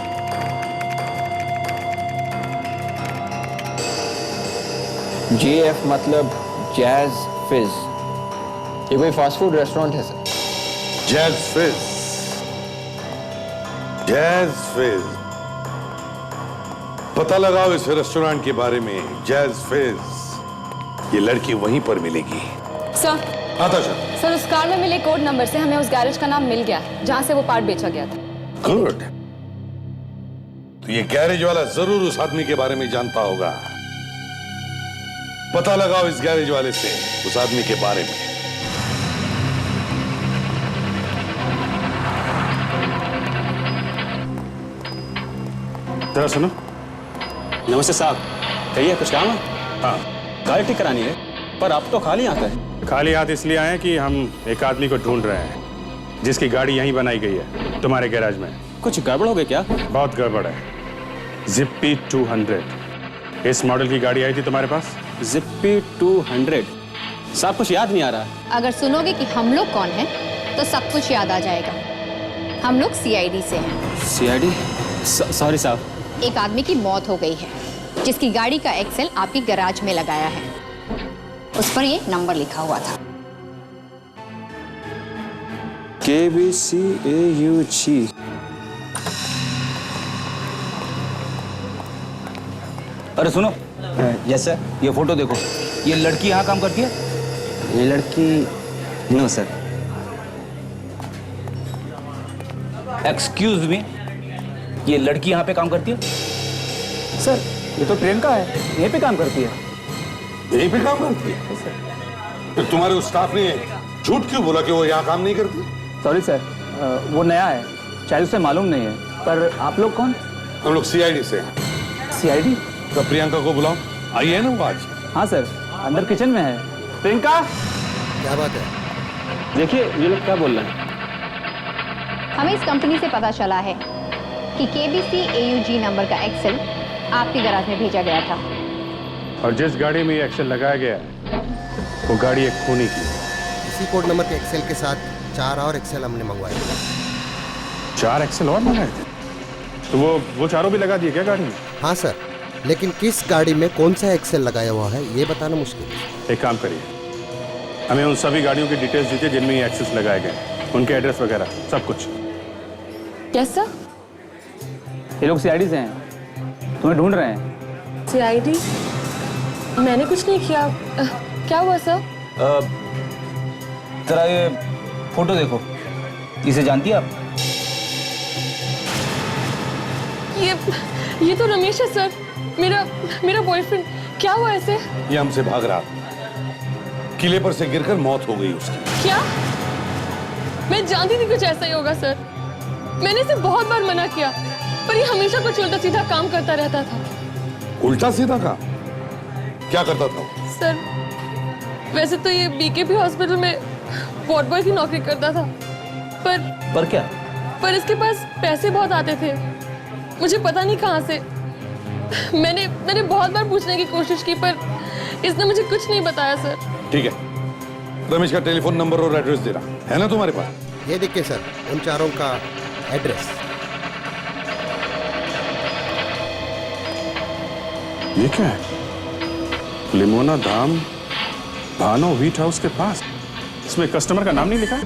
Speaker 12: JF मतलब जैज फिज। ये कोई फास्ट फूड रेस्टोरेंट है सर।
Speaker 5: जैज फिज, जैज फिज। पता लगाओ इस रेस्टोरेंट के बारे में, जैज फिज। ये लड़की वहीं पर मिलेगी।
Speaker 7: सर सर, उस कार में मिले कोड नंबर से हमें उस गैरेज का नाम मिल गया जहां से वो पार्ट बेचा गया था।
Speaker 5: गुड। तो ये गैरेज वाला जरूर उस आदमी के बारे में जानता होगा। पता लगाओ इस गैरेज वाले से उस आदमी के बारे में।
Speaker 2: जरा सुनो।
Speaker 23: नमस्ते साहब, कहिए कुछ काम है?
Speaker 2: हाँ,
Speaker 23: गाड़ी ठीक करानी है, पर आप तो खाली हाथ है।
Speaker 2: खाली हाथ इसलिए आए कि हम एक आदमी को ढूंढ रहे हैं जिसकी गाड़ी यहीं बनाई गई है, तुम्हारे गैराज में।
Speaker 23: कुछ गड़बड़ हो गई क्या?
Speaker 2: बहुत गड़बड़ है। जिप्पी 200 इस मॉडल की गाड़ी आई थी तुम्हारे पास।
Speaker 23: जिप्पी 200? साहब कुछ याद नहीं आ रहा।
Speaker 4: अगर सुनोगे कि हम लोग कौन हैं, तो सब कुछ याद आ जाएगा। हम लोग सीआईडी से हैं।
Speaker 23: सीआईडी? सॉरी साहब।
Speaker 4: एक आदमी की मौत हो गई है जिसकी गाड़ी का एक्सेल आपकी गैराज में लगाया है। उस पर ये नंबर लिखा हुआ था।
Speaker 23: KBCAUG।
Speaker 15: अरे सुनो।
Speaker 23: Yes sir.
Speaker 15: ये फोटो देखो। ये लड़की यहाँ काम करती है?
Speaker 23: ये लड़की? No sir.
Speaker 15: एक्सक्यूज मी, ये लड़की यहाँ पे काम करती है?
Speaker 23: सर ये तो ट्रेन का है, यहीं पे काम करती है।
Speaker 5: यहीं पे काम करती है? फिर तुम्हारे उस स्टाफ ने झूठ क्यों बोला कि वो यहाँ काम नहीं करती?
Speaker 23: सॉरी सर, वो नया है, शायद उसे मालूम नहीं है। पर आप लोग कौन?
Speaker 5: हम लोग सीआईडी से हैं।
Speaker 23: सीआईडी?
Speaker 5: तो प्रियंका को बुलाओ, आई है ना वो आज?
Speaker 23: हाँ सर, अंदर किचन में है। प्रियंका?
Speaker 3: क्या बात है?
Speaker 23: देखिए ये लोग क्या बोल रहे हैं।
Speaker 4: हमें इस कंपनी से पता चला है कि KBCAUG नंबर का एक्सेल आपके गैराज में भेजा गया था।
Speaker 2: और जिस गाड़ी में ये एक्सेल लगाया गया है वो गाड़ी एक खूनी की।
Speaker 3: इसी कोड नंबर के एक्सेल के साथ 4 और एक्सेल हमने मंगवाए थे।
Speaker 2: 4 एक्सेल और मंगाए थे? तो वो चारों भी लगा दिए क्या गाड़ी में?
Speaker 3: हाँ सर, लेकिन किस गाड़ी में कौन सा एक्सेल लगाया हुआ है ये बताना मुश्किल है।
Speaker 2: एक काम करिए, हमें उन सभी गाड़ियों की डिटेल्स दीजिए जिनमें ये एक्सेस लगाए गए, उनके एड्रेस वगैरह सब कुछ।
Speaker 7: Yes sir.
Speaker 23: ये लोग सीआईडी से हैं, तुम्हें ढूंढ रहे हैं।
Speaker 7: सीआईडी? मैंने कुछ नहीं किया। क्या हुआ सर?
Speaker 15: जरा ये फोटो देखो, इसे जानती है आप?
Speaker 7: ये तो रमेश है सर, मेरा बॉयफ्रेंड। क्या हुआ ऐसे?
Speaker 5: ये हमसे भाग रहा था, किले पर से गिरकर मौत हो गई उसकी।
Speaker 7: क्या? मैं जानती थी कुछ ऐसा ही होगा सर। मैंने इसे बहुत बार मना किया, पर ये हमेशा कुछ उल्टा सीधा काम करता रहता था।
Speaker 5: उल्टा सीधा काम? क्या करता था?
Speaker 7: सर वैसे तो ये BKP हॉस्पिटल में वार्ड बॉय की नौकरी करता था,
Speaker 15: पर क्या?
Speaker 7: पर इसके पास पैसे बहुत आते थे, मुझे पता नहीं कहाँ से। मैंने बहुत बार पूछने की कोशिश की, पर इसने मुझे कुछ नहीं बताया सर।
Speaker 5: ठीक है, रमेश का टेलीफोन नंबर और एड्रेस दे रहा है ना तुम्हारे पास?
Speaker 3: ये देखिए सर, उन चारों का एड्रेस।
Speaker 2: ये क्या है? लिमोना धाम भानो व्हीट हाउस के पास। इसमें कस्टमर का नाम नहीं लिखा है?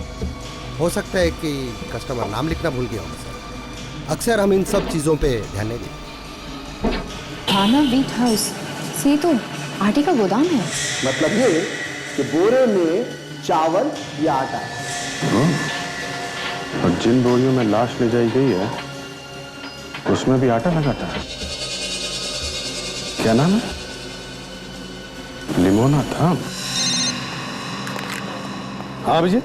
Speaker 3: हो सकता है कि कस्टमर नाम लिखना भूल गया होगा सर। अक्सर हम इन सब चीजों पे ध्यान नहीं देते।
Speaker 4: भाना व्हीट हाउस से तो आटे का गोदाम है।
Speaker 24: मतलब ये कि बोरे में चावल या आटा।
Speaker 2: और जिन बोरियों में लाश ले जाई गई है उसमें भी आटा लगाता है। क्या नाम है? लिमोना धाम।
Speaker 5: हाँ विजय,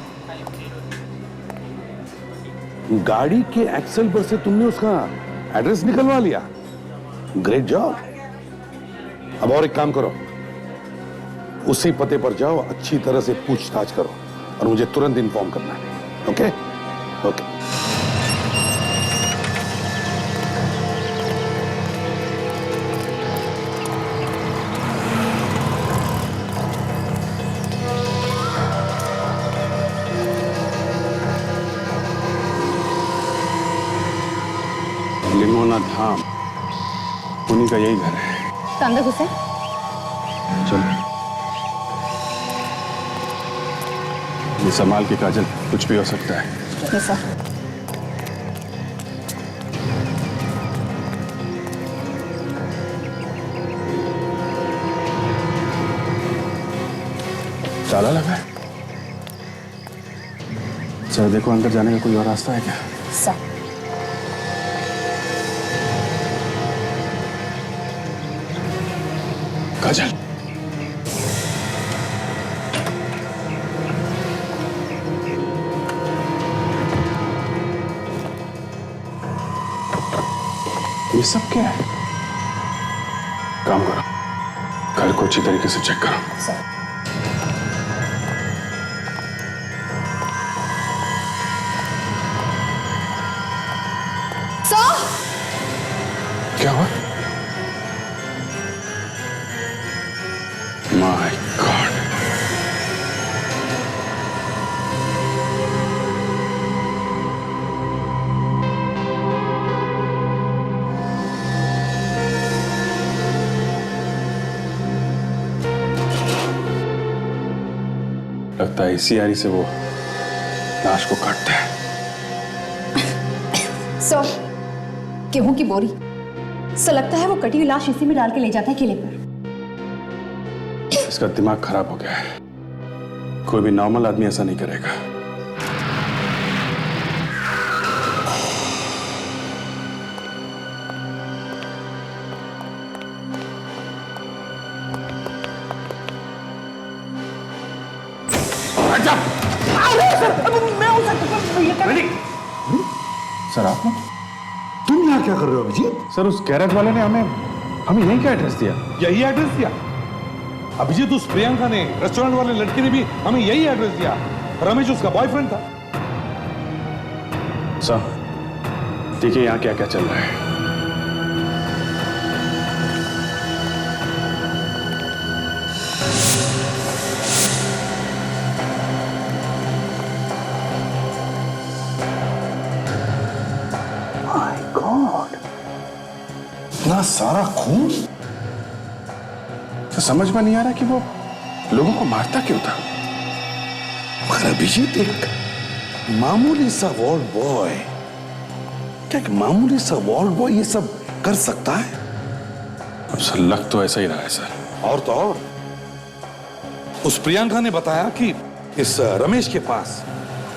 Speaker 5: गाड़ी के एक्सेल पर से तुमने उसका एड्रेस निकलवा लिया। Great job. अब और एक काम करो, उसी पते पर जाओ, अच्छी तरह से पूछताछ करो और मुझे तुरंत इन्फॉर्म करना है। ओके? ओके।
Speaker 2: लिमोना धाम, उन्हीं का यही घर है।
Speaker 4: तो अंदर घुसे।
Speaker 2: चलो ये संभाल के काजल, कुछ भी हो सकता है।
Speaker 4: Yes sir.
Speaker 2: ताला लगा है। सर देखो अंदर जाने का कोई और रास्ता है क्या?
Speaker 14: सर
Speaker 2: काजल, ये सब क्या है? काम करो, घर को अच्छी तरीके से चेक करो।
Speaker 14: सर
Speaker 2: क्या हुआ? माय गॉड, लगता है इसी आरी से वो लाश को काटता है।
Speaker 4: सर, गेहूं की बोरी। सर लगता है वो कटी हुई लाश इसी में डाल के ले जाता है किले पर।
Speaker 2: इसका दिमाग खराब हो गया है। कोई भी नॉर्मल आदमी ऐसा नहीं करेगा। सर आप
Speaker 5: तुम यहाँ क्या कर रहे हो अभिजीत?
Speaker 2: सर उस गैरेज वाले ने हमें यहीं का एड्रेस दिया।
Speaker 5: यही एड्रेस दिया अभिजीत? उस प्रियंका ने, रेस्टोरेंट वाले लड़के ने भी हमें यही एड्रेस दिया। रमेश उसका बॉयफ्रेंड था।
Speaker 2: सर देखिए यहाँ क्या क्या चल रहा है।
Speaker 5: माय गॉड, इतना सारा खून।
Speaker 2: तो समझ में नहीं आ रहा कि वो लोगों को मारता क्यों था।
Speaker 5: मगर अभिजीत एक मामूली सा वार्ड बॉय, क्या एक मामूली सा वार्ड बॉय ये सब कर सकता है?
Speaker 2: अब सर लग तो ऐसा ही रहा है सर।
Speaker 5: और तो और उस प्रियंका ने बताया कि इस रमेश के पास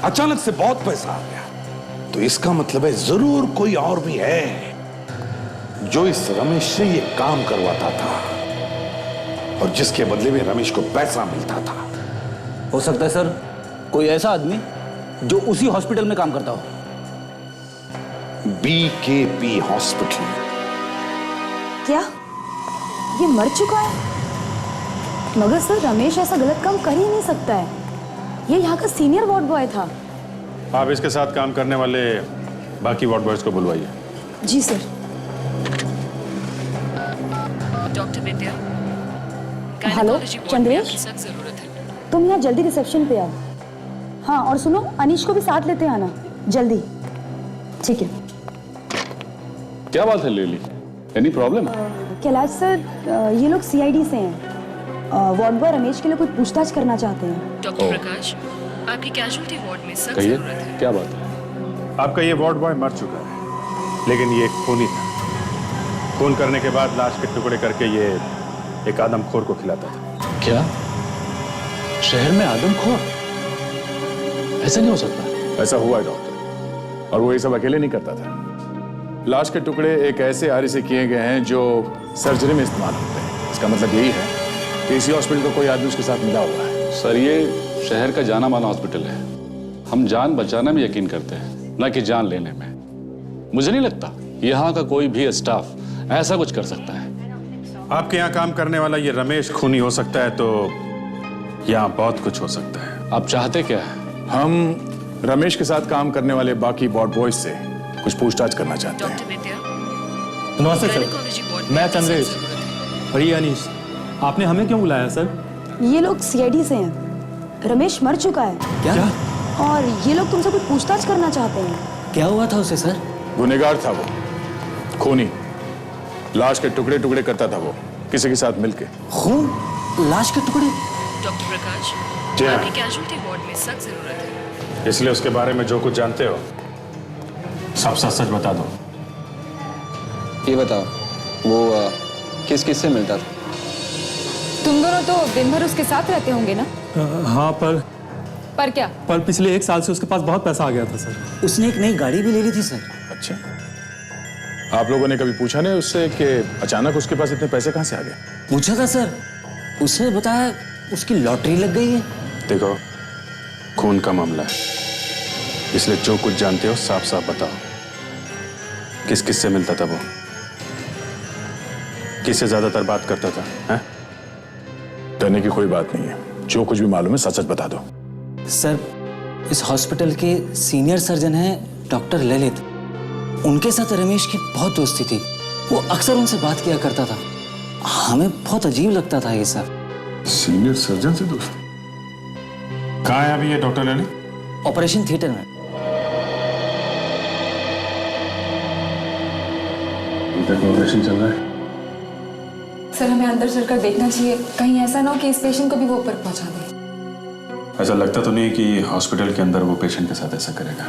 Speaker 5: अचानक से बहुत पैसा आ गया, तो इसका मतलब है जरूर कोई और भी है जो इस रमेश से ये काम करवाता था और जिसके बदले में रमेश को पैसा मिलता था।
Speaker 15: हो सकता है सर कोई ऐसा आदमी जो उसी हॉस्पिटल में काम करता हो।
Speaker 5: BKP hospital.
Speaker 14: क्या ये मर चुका है? मगर सर रमेश ऐसा गलत काम कर ही नहीं सकता है। ये यहाँ का सीनियर वार्ड बॉय था।
Speaker 2: आप इसके साथ काम करने वाले बाकी वार्ड बॉयज को बुलवाइए।
Speaker 14: जी सर।
Speaker 1: डॉक्टर विद्या,
Speaker 14: हेलो चंद्रेश, तुम यहाँ जल्दी रिसेप्शन पे आओ। हाँ और सुनो, अनीश को भी साथ लेते आना जल्दी। ठीक है।
Speaker 13: क्या बात है lily, any problem?
Speaker 14: Kailash sir, ये लोग सीआईडी से हैं। वार्ड बॉय रमेश के लिए कुछ पूछताछ करना चाहते हैं।
Speaker 1: डॉक्टर प्रकाश, आपकी कैजुअल्टी वार्ड में सख्त
Speaker 2: कहिए,
Speaker 1: जरूरत है।
Speaker 13: क्या बात है?
Speaker 2: आपका ये वार्ड बॉय मर चुका है, लेकिन ये एक खूनी था। खून करने के बाद लाश के टुकड़े करके ये एक आदमखोर को खिलाता था।
Speaker 13: क्या शहर में आदमखोर? ऐसा नहीं हो सकता।
Speaker 2: ऐसा हुआ है डॉक्टर, और वो ये सब अकेले नहीं करता था। लाश के टुकड़े एक ऐसे आरी से किए गए हैं जो सर्जरी में इस्तेमाल होते हैं। इसका मतलब यही है कि इसी हॉस्पिटल का कोई आदमी उसके साथ मिला हुआ है।
Speaker 17: सर ये शहर का जाना माना हॉस्पिटल है। हम जान बचाने में यकीन करते हैं, न कि जान लेने में। मुझे नहीं लगता यहाँ का कोई भी स्टाफ ऐसा कुछ कर सकता है।
Speaker 2: आपके यहाँ काम करने वाला ये रमेश खूनी हो सकता है, तो यहाँ बहुत कुछ हो सकता है।
Speaker 17: आप चाहते क्या है?
Speaker 2: हम रमेश के साथ काम करने वाले बाकी वार्ड बॉयज से कुछ पूछताछ करना चाहते हैं।
Speaker 1: डॉक्टर विद्या,
Speaker 22: नमस्ते सर,
Speaker 1: गायनेकोलॉजी वार्ड में
Speaker 22: मैं
Speaker 1: आपकी
Speaker 22: चंद्रेश।
Speaker 1: सख्त जरूरत है।
Speaker 22: और ये अनीश, आपने हमें क्यों बुलाया सर?
Speaker 14: ये लोग सीआईडी से हैं। रमेश मर चुका है।
Speaker 15: क्या?
Speaker 14: और ये लोग तुमसे कुछ पूछताछ करना चाहते हैं।
Speaker 15: क्या हुआ था उसे सर?
Speaker 2: गुनहगार था वो, खूनी। लाश के टुकड़े टुकड़े करता था वो किसी के साथ मिलके।
Speaker 15: खून? लाश के टुकड़े?
Speaker 1: डॉक्टर प्रकाश,
Speaker 2: जी हाँ।
Speaker 1: आपकी कैजुअल्टी वार्ड में सख्त जरूरत है।
Speaker 2: इसलिए उसके बारे में जो कुछ जानते हो सब सच सच बता दो।
Speaker 12: ये बताओ, वो किस किस से मिलता था?
Speaker 14: तुम दोनों तो दिन भर उसके साथ रहते होंगे ना?
Speaker 18: हाँ,
Speaker 14: पर क्या?
Speaker 18: पर पिछले 1 साल से उसके पास बहुत पैसा आ गया था सर।
Speaker 12: उसने एक नई गाड़ी भी ले ली थी सर।
Speaker 2: अच्छा, आप लोगों ने कभी पूछा नहीं उससे कि अचानक उसके पास इतने पैसे कहाँ से आ गए?
Speaker 12: पूछा था सर, उसने बताया उसकी लॉटरी लग गई है।
Speaker 6: देखो, खून का मामला है, इसलिए जो कुछ जानते हो साफ साफ बताओ। किस किस से मिलता था वो? किससे ज्यादातर बात करता था? हैं?
Speaker 2: डरने की कोई बात नहीं है, जो कुछ भी मालूम है सच सच बता दो।
Speaker 12: सर, इस हॉस्पिटल के सीनियर सर्जन हैं डॉक्टर ललित, उनके साथ रमेश की बहुत दोस्ती थी। वो अक्सर उनसे बात किया करता था। हमें बहुत अजीब लगता था ये सब।
Speaker 6: सीनियर सर्जन से दोस्ती? कहाँ है अभी ये डॉक्टर ललित?
Speaker 12: ऑपरेशन थिएटर में।
Speaker 6: ऑपरेशन चल रहा है?
Speaker 14: सर, हमें अंदर चलकर देखना चाहिए, कहीं ऐसा ना हो कि इस पेशेंट को भी वो ऊपर पहुंचा दे।
Speaker 6: ऐसा लगता तो नहीं कि हॉस्पिटल के अंदर वो पेशेंट के साथ ऐसा करेगा।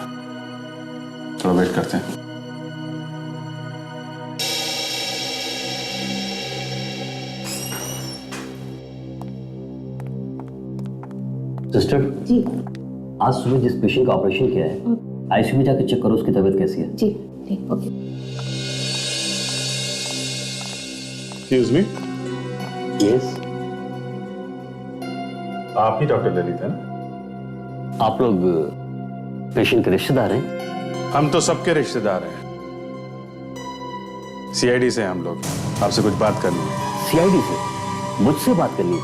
Speaker 6: थोड़ा वेट करते हैं।
Speaker 9: सिस्टर जी, आज सुबह जिस पेशेंट का ऑपरेशन किया है आईसीयू में जाकर चेक करो उसकी तबीयत कैसी है।
Speaker 14: जी ठीक, ओके।
Speaker 6: Excuse me.
Speaker 9: यस,
Speaker 6: आप ही डॉक्टर ललित हैं ना?
Speaker 9: आप लोग पेशेंट के रिश्तेदार हैं?
Speaker 6: हम तो सबके रिश्तेदार हैं। सीआईडी से हम लोग, आपसे कुछ बात करनी है।
Speaker 9: सीआईडी से? मुझसे बात करनी है?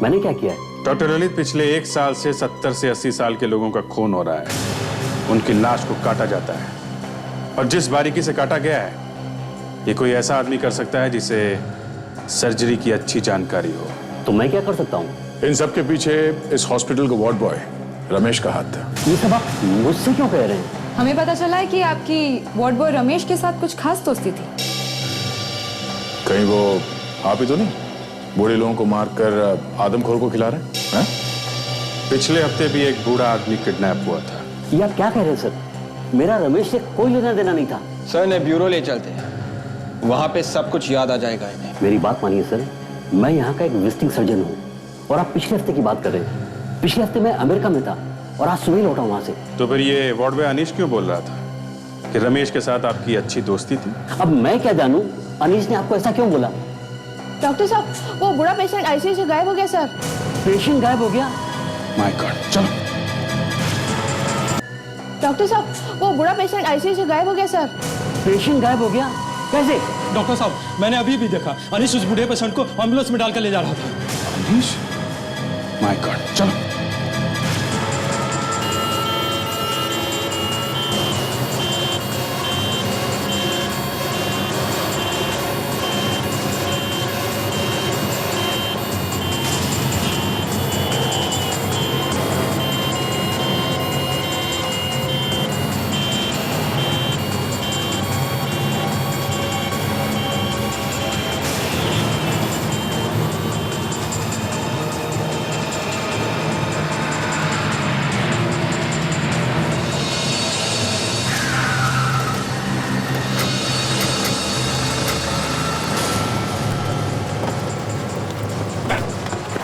Speaker 9: मैंने क्या किया है?
Speaker 6: डॉक्टर ललित, पिछले 1 साल से 70 से 80 साल के लोगों का खून हो रहा है। उनकी लाश को काटा जाता है, और जिस बारीकी से काटा गया है ये कोई ऐसा आदमी कर सकता है जिसे सर्जरी की अच्छी जानकारी हो।
Speaker 9: तो मैं क्या कर सकता हूँ?
Speaker 2: इन सब के पीछे इस हॉस्पिटल का वार्ड बॉय रमेश का हाथ था।
Speaker 9: ये सब आप मुझसे क्यों कह रहे हैं?
Speaker 14: हमें पता चला है कि आपकी वार्ड बॉय रमेश के साथ कुछ खास दोस्ती थी।
Speaker 2: कहीं वो आप ही तो नहीं बूढ़े लोगों को मारकर आदमखोर को खिला रहे हैं?
Speaker 6: पिछले हफ्ते भी एक बूढ़ा आदमी किडनैप हुआ था।
Speaker 9: ये आप क्या कह रहे हैं सर? मेरा रमेश से कोई लेना देना नहीं था।
Speaker 23: सर ने ब्यूरो ले चलते हैं, वहां पे सब कुछ याद आ जाएगा इन्हें।
Speaker 9: मेरी बात मानिए सर, मैं यहाँ का एक विजिटिंग सर्जन हूँ और आप पिछले हफ्ते की बात कर रहे हैं। पिछले हफ्ते मैं अमेरिका में था और आज सुबह लौटा वहां से।
Speaker 6: तो फिर ये वार्ड बॉय अनीश क्यों बोल रहा था कि रमेश के साथ आपकी अच्छी दोस्ती थी?
Speaker 9: अब मैं क्या जानूं अनीश ने आपको ऐसा क्यों बोला?
Speaker 14: डॉक्टर साहब, वो बुरा पेशेंट आईसीयू से गायब हो गया सर।
Speaker 9: पेशेंट गायब हो गया?
Speaker 6: माय गॉड, चलो।
Speaker 14: डॉक्टर साहब, वो बुरा पेशेंट आईसीयू से गायब हो गया सर।
Speaker 9: पेशेंट गायब हो गया? कैसे?
Speaker 18: डॉक्टर साहब, मैंने अभी भी देखा, अनीश उस बूढ़े पेशेंट को एम्बुलेंस में डालकर ले जा रहा था।
Speaker 6: अनीश? माय गॉड, चलो।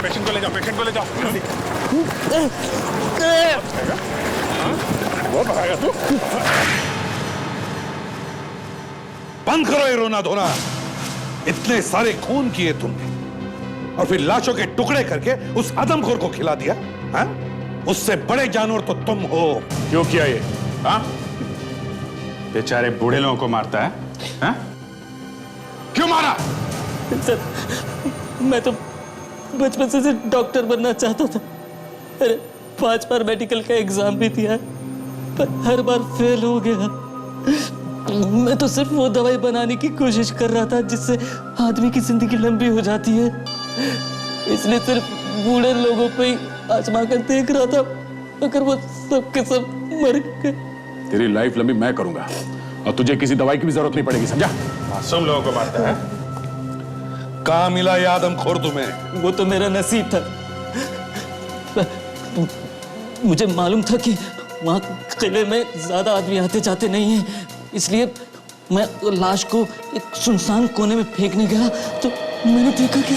Speaker 6: पेशेंट को ले जाओ, पेशेंट को ले जाओ। वो भागेगा तू?
Speaker 5: बंद करो ये रोना धोना। इतने सारे खून किए तुमने और फिर लाशों के टुकड़े करके उस आदमखोर को खिला दिया। हाँ? उससे बड़े जानवर तो तुम हो।
Speaker 6: क्यों किया ये? हाँ? बेचारे बूढ़े लोगों को मारता है? हाँ? क्यों मारा?
Speaker 23: सर, मैं तो बचपन से डॉक्टर बनना चाहता था। अरे 5 बार मेडिकल का एग्जाम भी दिया पर हर बार फेल हो गया। मैं तो सिर्फ वो दवाई बनाने की कोशिश कर रहा था जिससे आदमी की जिंदगी लंबी हो जाती है, इसलिए सिर्फ बूढ़े लोगों पे ही आजमा कर देख रहा था, मगर वो सब के सब मर गए।
Speaker 2: तेरी लाइफ लंबी मैं करूंगा और तुझे किसी दवाई की भी जरूरत नहीं पड़ेगी, समझा?
Speaker 6: मासूम लोगों को मारता है।
Speaker 5: कहाँ मिला ये आदमखोर तुम्हें?
Speaker 23: वो तो मेरा नसीब था। मुझे मालूम था कि वहां किले में ज्यादा आदमी आते जाते नहीं हैं, इसलिए मैं लाश को एक सुनसान कोने में फेंकने गया तो मैंने देखा कि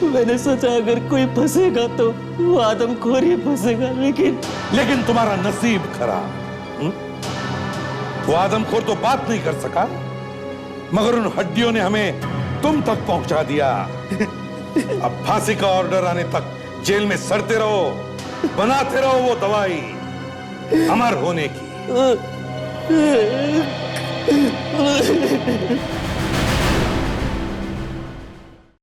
Speaker 23: मैंने सोचा अगर कोई फंसेगा तो वो आदमखोर ही फंसेगा, लेकिन
Speaker 5: तुम्हारा नसीब खराब। वो आदमखोर तो बात नहीं कर सका, मगर उन हड्डियों ने हमें तुम तक पहुंचा दिया। अब फांसी का ऑर्डर आने तक जेल में सड़ते रहो, बनाते रहो वो दवाई अमर होने की।